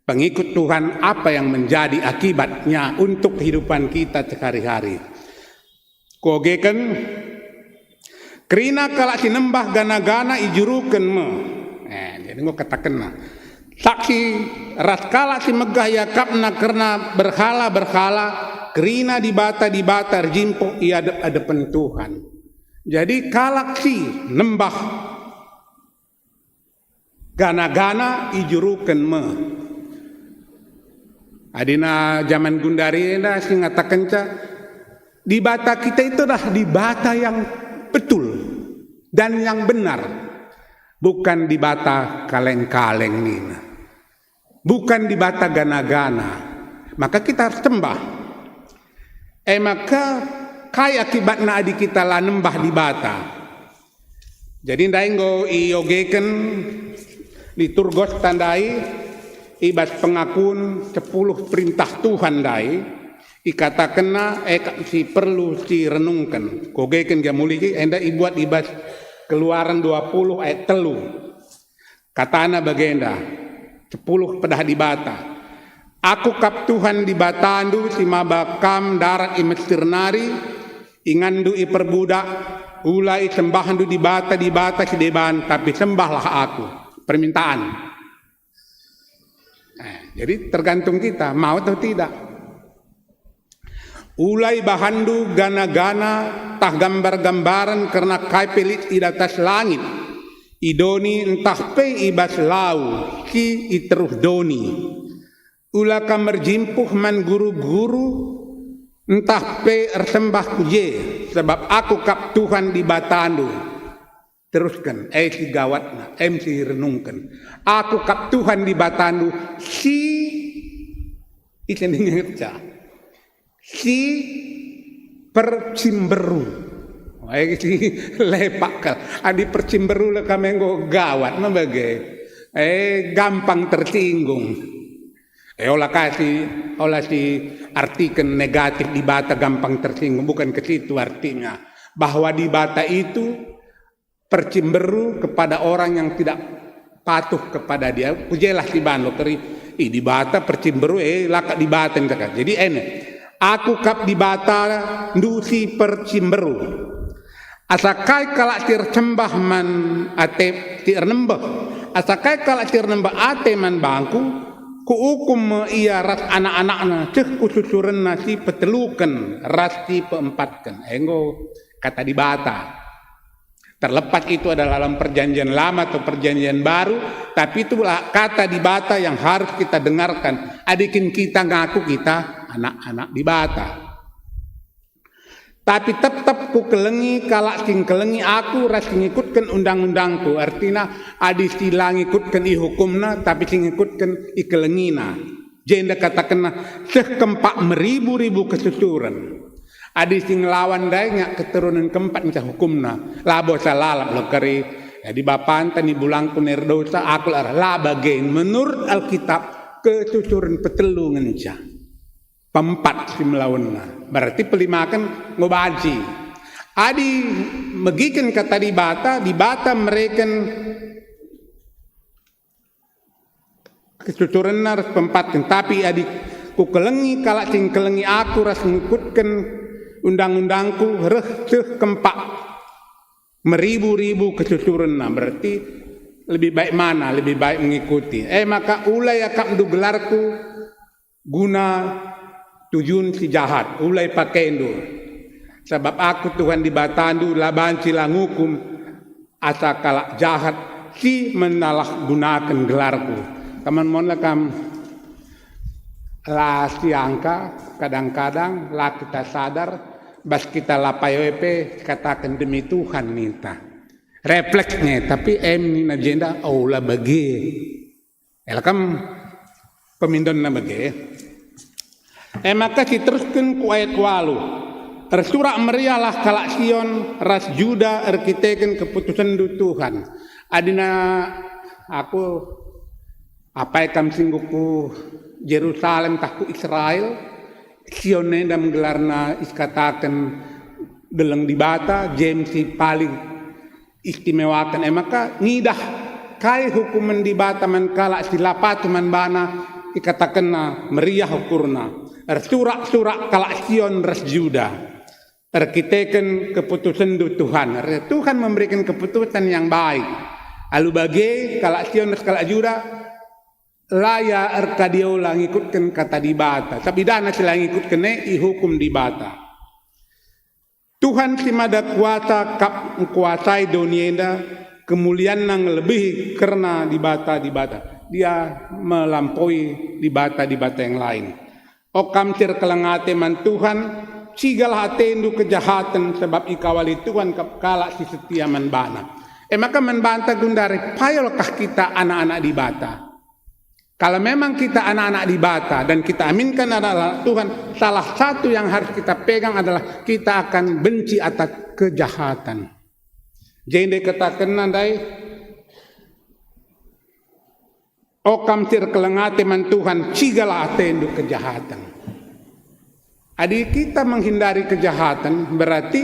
pengikut Tuhan, apa yang menjadi akibatnya untuk kehidupan kita sehari-hari. Kogeken kerina kalak sinembah gana-gana ijuruken me. Jadi ngok katakan saksi ras kalak si megah yakapna karena berhala kerina di bata jimpo ia ada Tuhan. Jadi kalak si nembah gana-gana ijuruken me. Adina zaman Gundari ena si ngatakan di bata kita itu dah di bata yang betul dan yang benar, bukan di bata kaleng-kaleng nina, bukan di bata gana-gana. Maka kita harus sembah. Maka kaya akibatna adi kita lah nembah di bata. Jadi ndai nggo iogeken liturgos tandai ibas pengakuan 10 perintah Tuhan dai. Ikatakanna si perlu si renungkan. Kogeken gamuli enda ibuat ibas Keluaran 20 ayat 3. Katana bagenda 10 pedah di bata. Aku kap Tuhan di batandu si mabakam darat imestirnari ingandu i perbudak ulai sembahandu di bata si deban tapi sembahlah aku. Permintaan. Jadi tergantung kita mau atau tidak. Ulai bahandu gana-gana tah gambar-gambaran karena kai pelit di atas langit. Idoni entah pe ibas lau ki iterus doni. Ula kamar jimpuh man guru-guru entah pe ersembah kuje sebab aku kap Tuhan di batandu. Teruskan si gawatna si renungkan. Aku kap Tuhan di batandu si ikan ngerca. Si percimberu, si lepakal, adi percimberu lah kami nggo gawat, nabagai, gampang tersinggung, olah si artikan negatif di bata gampang tersinggung, bukan ke situ artinya, bahwa di bata itu percimberu kepada orang yang tidak patuh kepada dia, pujelah si bando keri, di bata percimberu, lakak di bata, jadi ini. Aku kap di bata ndusi percimberu. Asakai kalak tir cembah man ate tir nembah. Asakai kalak tir nembah ate man bangku. Ku ukum ia ras anak-anakna ceh kususuren nasi petelukan ras si peempatkan. Enggo kata di bata. Terlepas itu adalah dalam perjanjian lama atau perjanjian baru, tapi itulah kata di bata yang harus kita dengarkan. Adikin kita ngaku kita anak-anak di bata. Tapi tetap ku kelengi kalak sing kelengi aku ras ngikutkan undang-undangku. Artinya adi silang ngikutkan i hukumna tapi sing ngikutkan i kelengina. Jenda katakan sekempak meribu-ribu kesusuran. Adi sing lawan daynya keturunan keempat minta hukumna. Labo salalap lo kari. Di bapan tani bulangku nerdosa aku lah bagain menurut Alkitab kesusuran petelungan cah. Pempat si melawanna. Berarti pelimakan ngobaji. Adi megikan kata di bata mereka kesusuran harus pempatkan. Tapi adi ku kelengi kalak sing kelengi aku ras ngikutkan undang-undangku reh kempak meribu-ribu kesusuran. Berarti lebih baik mana? Lebih baik mengikuti. Maka ulai akam du gelarku guna tujuan si jahat. Ulai pakai endur. Sebab aku Tuhan di batandu laban silang hukum asa kalak jahat si menalah gunakan gelarku. Kaman mon kam lah siangka kadang-kadang lah kita sadar bas kita lapayope katakan demi Tuhan minta refleksnya tapi ni agenda lah bagi elakam pemindon na bagi maka si teruskan ku ayat 8 Ersurak meriahlah kalak Sion ras Juda erkiteken keputusan du Tuhan. Adina aku apa kam singguku Jerusalem taku Israel Sion nenda menggelarna iskatakan geleng di bata James si paling istimewakan maka ngidah kai hukuman di bata man kalak silapat man bana ikatakenna meriah ukurna ersurak-surak kalak Sion ras Juda. Terkiteken keputusan du Tuhan. Tuhan memberikan keputusan yang baik. Alu bagi kalak Sion dan kalak Juda laya erkadio lang ikutkan kata di bata. Tapi dana sila ikutkan ihukum di bata. Tuhan si mada kuasa kap kuasai dunia kemuliaan nang lebih karena di bata. Dia melampaui di bata yang lain. Okam sir kelengate man Tuhan cigalah atendu kejahatan sebab ikawali Tuhan kalak si setia manbana. Maka manbanta gundari payolkah kita anak-anak di bata. Kalau memang kita anak-anak di bata dan kita aminkan adalah Tuhan, salah satu yang harus kita pegang adalah kita akan benci atas kejahatan. Jadi katakan nandai okam sir kelengate man Tuhan cigalah atendu kejahatan. Adik kita menghindari kejahatan berarti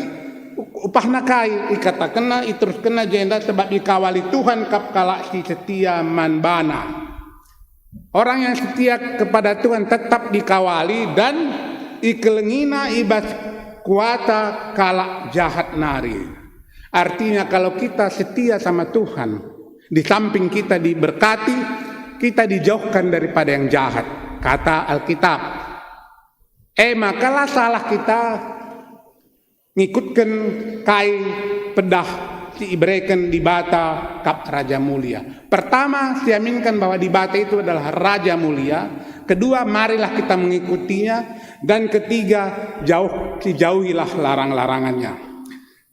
upah nakai ikatakanlah terus kena jenda sebab dikawali Tuhan kap kalak si setia manbana. Orang yang setia kepada Tuhan tetap dikawali dan ikelengina ibas kuata kalak jahat nari. Artinya kalau kita setia sama Tuhan, di samping kita diberkati, kita dijauhkan daripada yang jahat. Kata Alkitab. Makalah salah kita ngikutkan kai pedah si ibreken di bata kap Raja Mulia. Pertama, siaminkan bahwa di bata itu adalah Raja Mulia. Kedua, marilah kita mengikutinya. Dan ketiga, jauhilah larang-larangannya.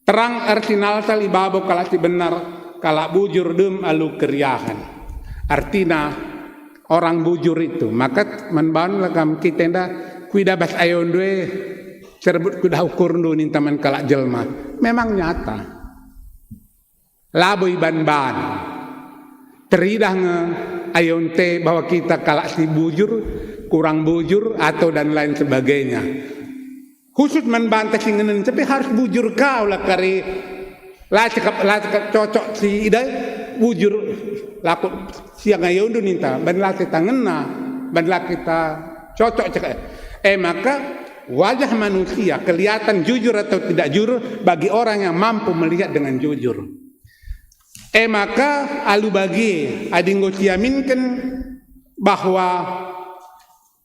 Terang arsinal sal ibabo kalak si benar kalak bujur dem alu keriahan. Artinya orang bujur itu maka menbangun lagam kita kuida bas ayon due cerbut kuda ukur do nintaman kalak jelma memang nyata laboi ban-ban teridah nge ayon te bahwa kita kalak si bujur kurang bujur atau dan lain sebagainya khusus membantah singenen tapi harus bujur kau lah kari lah cekap cocok si idai bujur laku siang ayon do ninta ban lah kita ngena ban lah kita cocok cekap maka wajah manusia kelihatan jujur atau tidak jujur bagi orang yang mampu melihat dengan jujur. Maka alu bagi adinggo siaminkan bahwa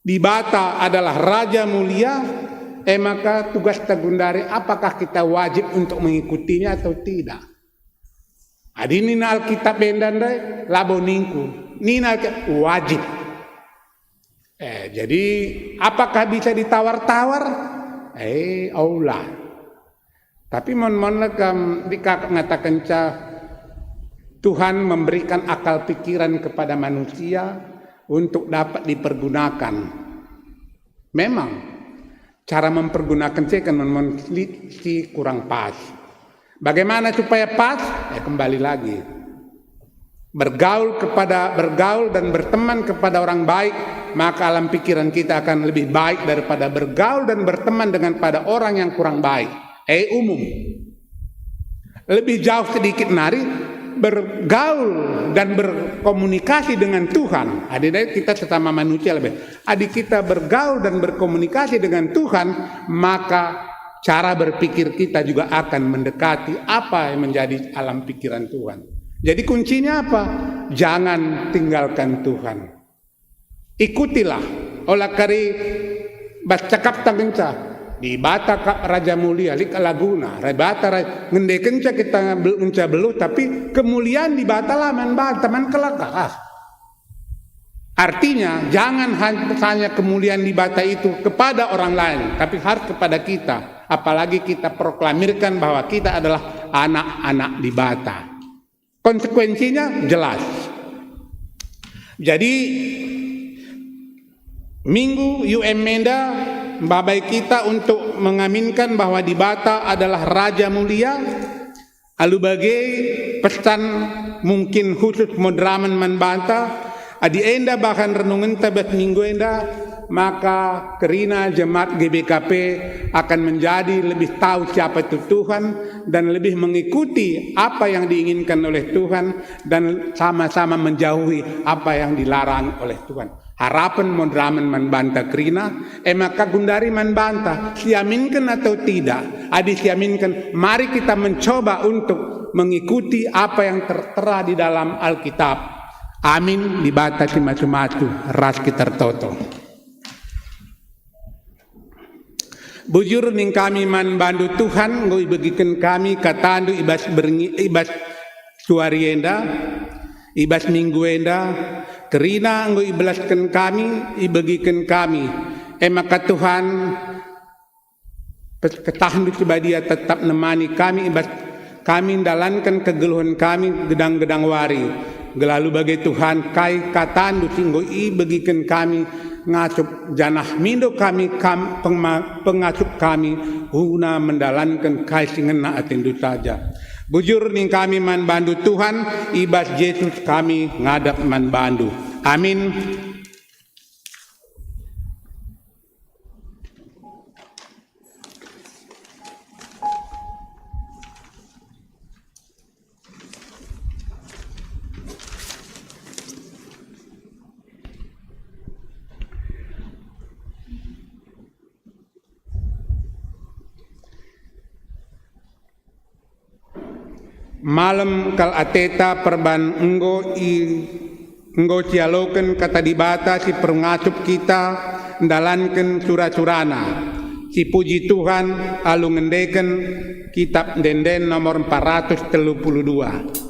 di bata adalah Raja Mulia. Maka tugas tagundari apakah kita wajib untuk mengikutinya atau tidak. Adini Alkitab bendandai labo ningku. Nina wajib. Jadi apakah bisa ditawar-tawar? Allah. Tapi mon legam dikak ngatakan Tuhan memberikan akal pikiran kepada manusia untuk dapat dipergunakan. Memang cara mempergunakan saya kan si kurang pas. Bagaimana supaya pas? Kembali lagi. Bergaul dan berteman kepada orang baik, maka alam pikiran kita akan lebih baik daripada bergaul dan berteman dengan pada orang yang kurang baik. Umum. Lebih jauh sedikit nari bergaul dan berkomunikasi dengan Tuhan. Adik kita sesama manusia lebih. Adik kita bergaul dan berkomunikasi dengan Tuhan, maka cara berpikir kita juga akan mendekati apa yang menjadi alam pikiran Tuhan. Jadi kuncinya apa? Jangan tinggalkan Tuhan. Ikutilah. Olah kari bacakap tangenca di bata Raja Mulia lika laguna. Rebata ngendekenca kita menca belu tapi kemuliaan di bata laman bata man kelakah. Artinya jangan hanya kemuliaan di bata itu kepada orang lain, tapi harus kepada kita. Apalagi kita proklamirkan bahwa kita adalah anak-anak di bata. Konsekuensinya jelas. Jadi Minggu UM Menda babai kita untuk mengaminkan bahwa di Bata adalah Raja Mulia. Alu bagai pesan mungkin khusus modraman man Bata, adi enda bahkan renungan tabat minggu enda, maka kerina jemaat GBKP akan menjadi lebih tahu siapa itu Tuhan dan lebih mengikuti apa yang diinginkan oleh Tuhan dan sama-sama menjauhi apa yang dilarang oleh Tuhan. Harapan modraman man banta kerina, maka gundari man banta, siaminkan atau tidak, adi siaminkan, mari kita mencoba untuk mengikuti apa yang tertera di dalam Alkitab. Amin, di Bata si matu-matu, ras kita toto. Bujur ning kami man bandu Tuhan, ngoi bagikan kami katandu ibas suarienda, ibas mingguenda, kerina ngoi ibelaskan kami, ibagikan kami. Maka Tuhan ketahan coba dia tetap nemani kami, ibas kami dalankan kegeluhan kami gedang-gedang wari. Gelalu bagai Tuhan kai katandu singgo ibagikan kami ngasup janah mindo kami pengasup kami guna mendalankan kai singena atindu saja. Bujur ning kami man bandu Tuhan, ibas Yesus kami ngadap man bandu. Amin. Malam kal ateta perban enggo cialoken kata di Bata si pengasup kita ndalanken surah-surana. Si puji Tuhan alu ngendeken kitab Denden nomor 432.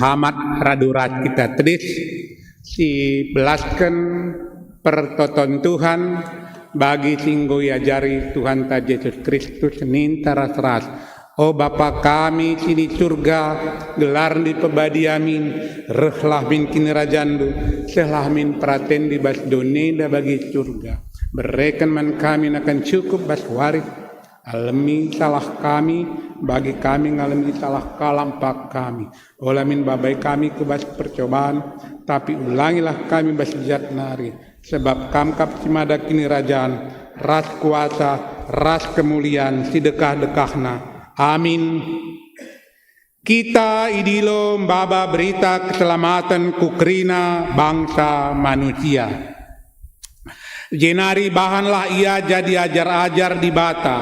Muhammad Radurat kita tris si belaskan pertoton Tuhan bagi singgo yajari Tuhan ta Yesus Kristus nintara seras. Oh Bapa kami sini surga, gelar di pebadi amin, rehlah min kinerajandu, sehlah min praten di bas doneda bagi surga. Berikan man kami akan cukup bas waris, alami salah kami, bagi kami ngalami salah kalampak kami. Olamin babai kami ke bas percobaan, tapi ulangilah kami bas jat nari. Sebab kamkap cimada kini rajaan, ras kuasa, ras kemuliaan, sidekah-dekahna. Amin. Kita idilo mbaba berita keselamatan kukrina bangsa manusia. Jenari bahanlah ia jadi ajar-ajar di bata.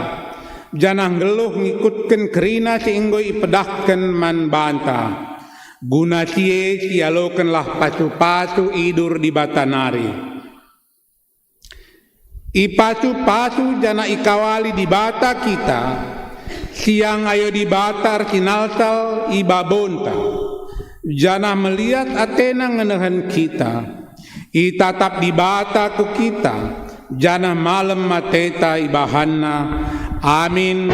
Janang geluh ngikutkan kerina sehingga ipedahkan man banta. Guna cie sialokanlah pasu-pasu idur di bata nari. Ipasu-pasu jana ikawali di bata kita. Siang ayo di batar kinaltal ibabonta. Jana melihat Athena ngenahan kita. Itatap di bata ku kita. Jana malam mateta ibahanna. Amin.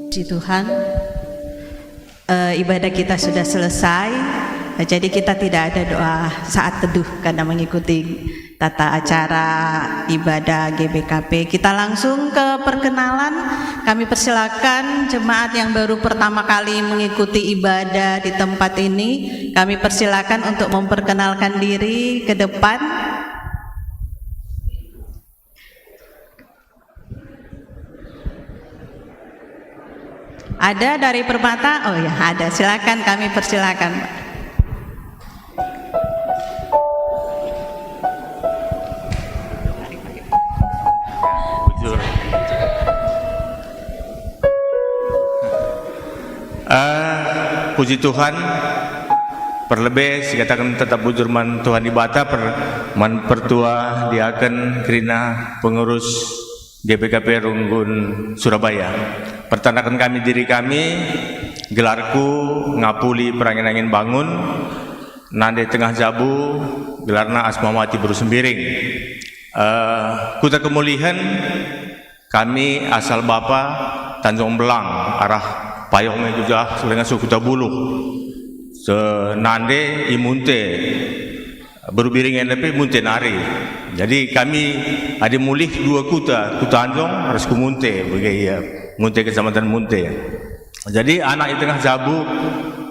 Puji Tuhan, ibadah kita sudah selesai. Jadi kita tidak ada doa saat teduh karena mengikuti tata acara ibadah GBKP. Kita langsung ke perkenalan. Kami persilakan jemaat yang baru pertama kali mengikuti ibadah di tempat ini. Kami persilakan untuk memperkenalkan diri ke depan. Ada dari Permata? Oh ya, ada. Silakan, kami persilakan. Puji Tuhan, perlebih sikatakan tetap bujur man Tuhan ibata man pertua diaken kerina pengurus GBKP Runggun Surabaya. Pertanakan kami diri kami, gelarku ngapuli perangin-angin bangun, nande tengah jabu, gelarna asma mati berusembiring. Kuta kemulihan, kami asal Bapa Tanjung Belang, arah payongnya juga dengan suku Tabuluh. Nande imunte, berubiring NDP munte nari. Jadi kami ada mulih dua kuta Tanjung harus kumunte, begitu. Munte kecamatan Munte. Jadi anak di tengah jabu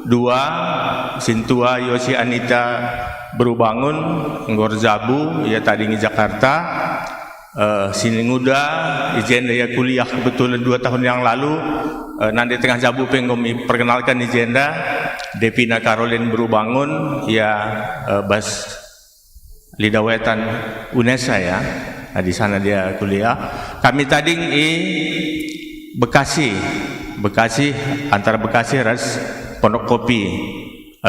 dua Sintua Yosi Anita berubangun nggor jabu ya tadi di Jakarta sini nguda izin dia kuliah kebetulan 2 tahun yang lalu nanti tengah jabu pengomi perkenalkan izenda Devina Caroline berubangun ya bas lidawetan UNESA ya. Nah, di sana dia kuliah. Kami tadi Bekasi antara Bekasi ras Pondok Kopi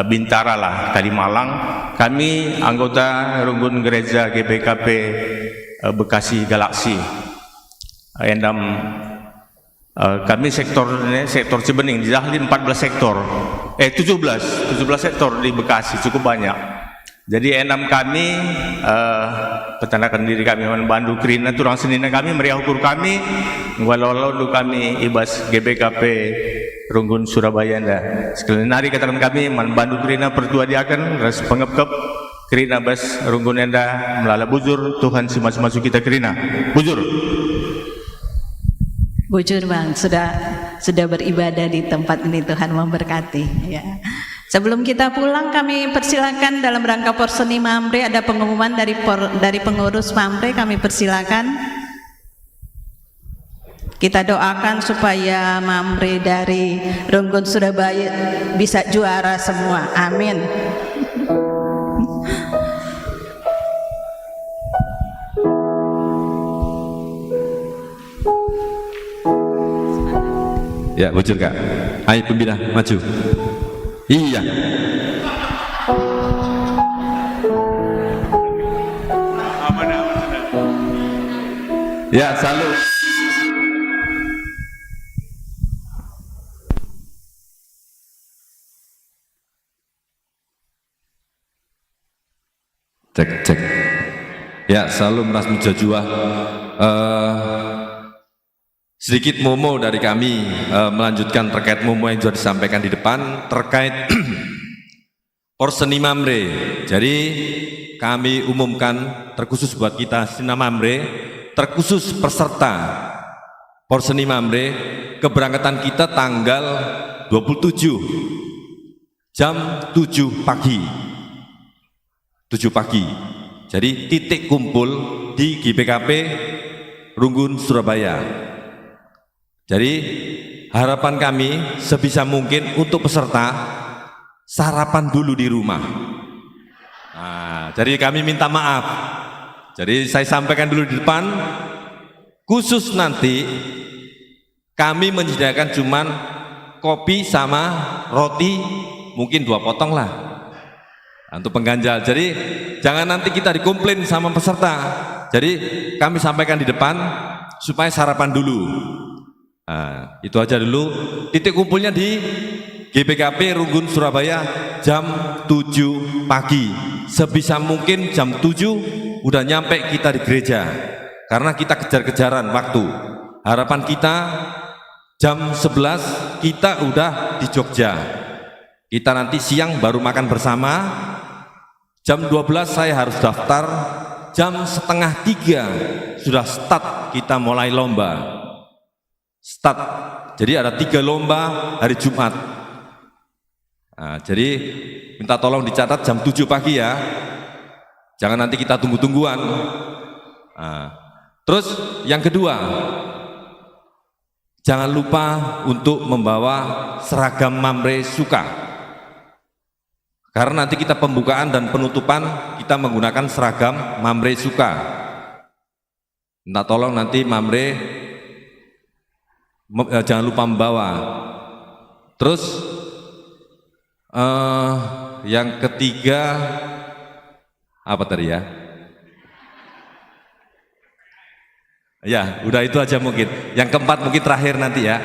Bintara lah Kalimalang. Kami anggota Runggun Gereja GBKP Bekasi Galaksi. Endam kami sektor Cibening di Dahli 14 sektor 17 sektor di Bekasi, cukup banyak. Jadi enam kami petandakan diri kami membantu Krina turang senina kami meriah ukur kami walau kami ibas GBKP Runggun Surabaya anda. Sekalian hari katakan kami membantu Krina pertua diakan ras pengep-kep Krina bas Runggun anda melala bujur Tuhan si masuk kita Krina bujur. Bujur Bang, sudah beribadah di tempat ini, Tuhan memberkati ya. Sebelum kita pulang kami persilakan dalam rangka porseni Mamre ada pengumuman dari pengurus Mamre, kami persilakan. Kita doakan supaya Mamre dari Runggun Surabaya bisa juara semua. Amin. Ya, bujur Kak. Ayo pembina maju. Iya. Ya, salut. Cek. Ya, salam ras mujajua. Sedikit momo dari kami melanjutkan terkait momo yang sudah disampaikan di depan terkait Porseni Mamre. Jadi kami umumkan terkhusus buat kita Sina Mamre, terkhusus peserta Porseni Mamre, keberangkatan kita tanggal 27 jam 7 pagi. 7 pagi. Jadi titik kumpul di GBKP Runggun Surabaya. Jadi harapan kami sebisa mungkin untuk peserta sarapan dulu di rumah. Nah, jadi kami minta maaf. Jadi saya sampaikan dulu di depan, khusus nanti kami menyediakan cuman kopi sama roti, mungkin 2 potong lah untuk pengganjal. Jadi jangan nanti kita dikomplain sama peserta. Jadi kami sampaikan di depan supaya sarapan dulu. Nah, itu aja dulu. Titik kumpulnya di GBKP Runggun Surabaya jam 7 pagi. Sebisa mungkin jam 7 udah nyampe kita di gereja. Karena kita kejar-kejaran waktu. Harapan kita jam 11 kita udah di Jogja. Kita nanti siang baru makan bersama. Jam 12 saya harus daftar. Jam setengah 3 sudah start kita mulai lomba. Start. Jadi ada 3 lomba hari Jumat. Nah, jadi minta tolong dicatat jam 7 pagi ya. Jangan nanti kita tunggu-tungguan. Nah, terus yang kedua, jangan lupa untuk membawa seragam Mamre Suka. Karena nanti kita pembukaan dan penutupan kita menggunakan seragam Mamre Suka. Minta tolong nanti Mamre jangan lupa membawa. Terus yang ketiga apa tadi ya? Ya, udah itu aja mungkin. Yang keempat mungkin terakhir nanti ya.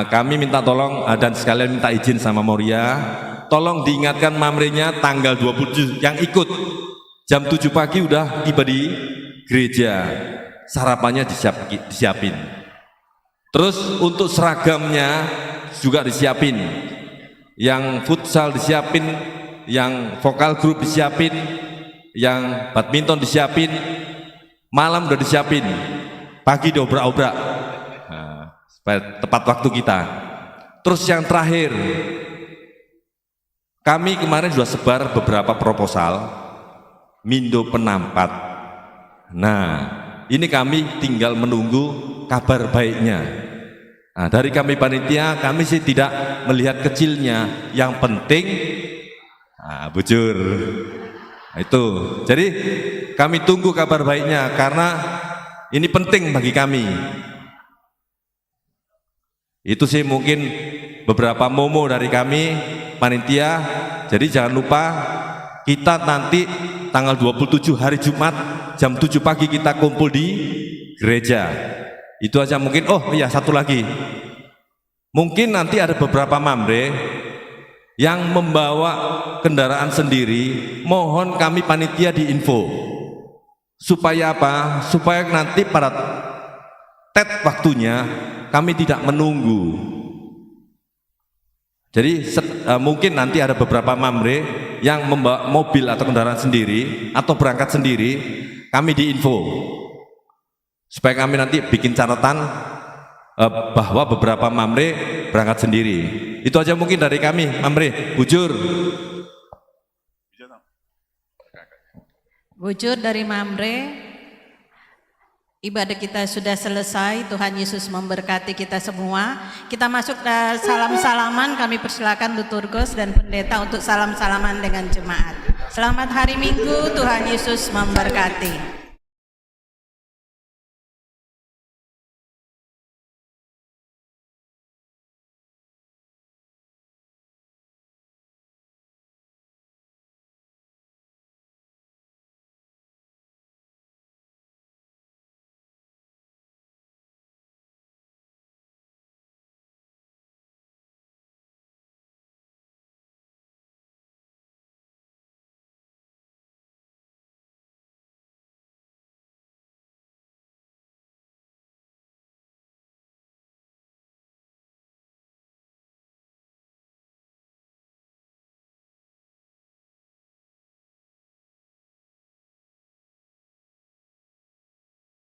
Kami minta tolong dan sekalian minta izin sama Moria, tolong diingatkan Mamrenya tanggal 27 yang ikut jam 7 pagi udah tiba di gereja. Sarapannya disiapin. Terus untuk seragamnya juga disiapin. Yang futsal disiapin, yang vokal grup disiapin, yang badminton disiapin, malam udah disiapin. Pagi diobrak-obrak. Nah, supaya tepat waktu kita. Terus yang terakhir, kami kemarin sudah sebar beberapa proposal Mindo Penampat. Nah, ini kami tinggal menunggu kabar baiknya. Nah, dari kami panitia, kami sih tidak melihat kecilnya. Yang penting, bujur. Nah, itu. Jadi kami tunggu kabar baiknya karena ini penting bagi kami. Itu sih mungkin beberapa momo dari kami panitia. Jadi jangan lupa kita nanti tanggal 27 hari Jumat jam 7 pagi kita kumpul di gereja. Itu aja mungkin. Oh iya, satu lagi. Mungkin nanti ada beberapa Mamre yang membawa kendaraan sendiri. Mohon kami panitia diinfo. Supaya apa? Supaya nanti pada waktunya kami tidak menunggu. Jadi mungkin nanti ada beberapa Mamre yang membawa mobil atau kendaraan sendiri atau berangkat sendiri, kami diinfo. Supaya kami nanti bikin catatan bahwa beberapa Mamre berangkat sendiri. Itu aja mungkin dari kami, Mamre. Bujur. Bujur dari Mamre. Ibadah kita sudah selesai. Tuhan Yesus memberkati kita semua. Kita masuk salam-salaman. Kami persilakan liturgos dan pendeta untuk salam-salaman dengan jemaat. Selamat hari Minggu. Tuhan Yesus memberkati.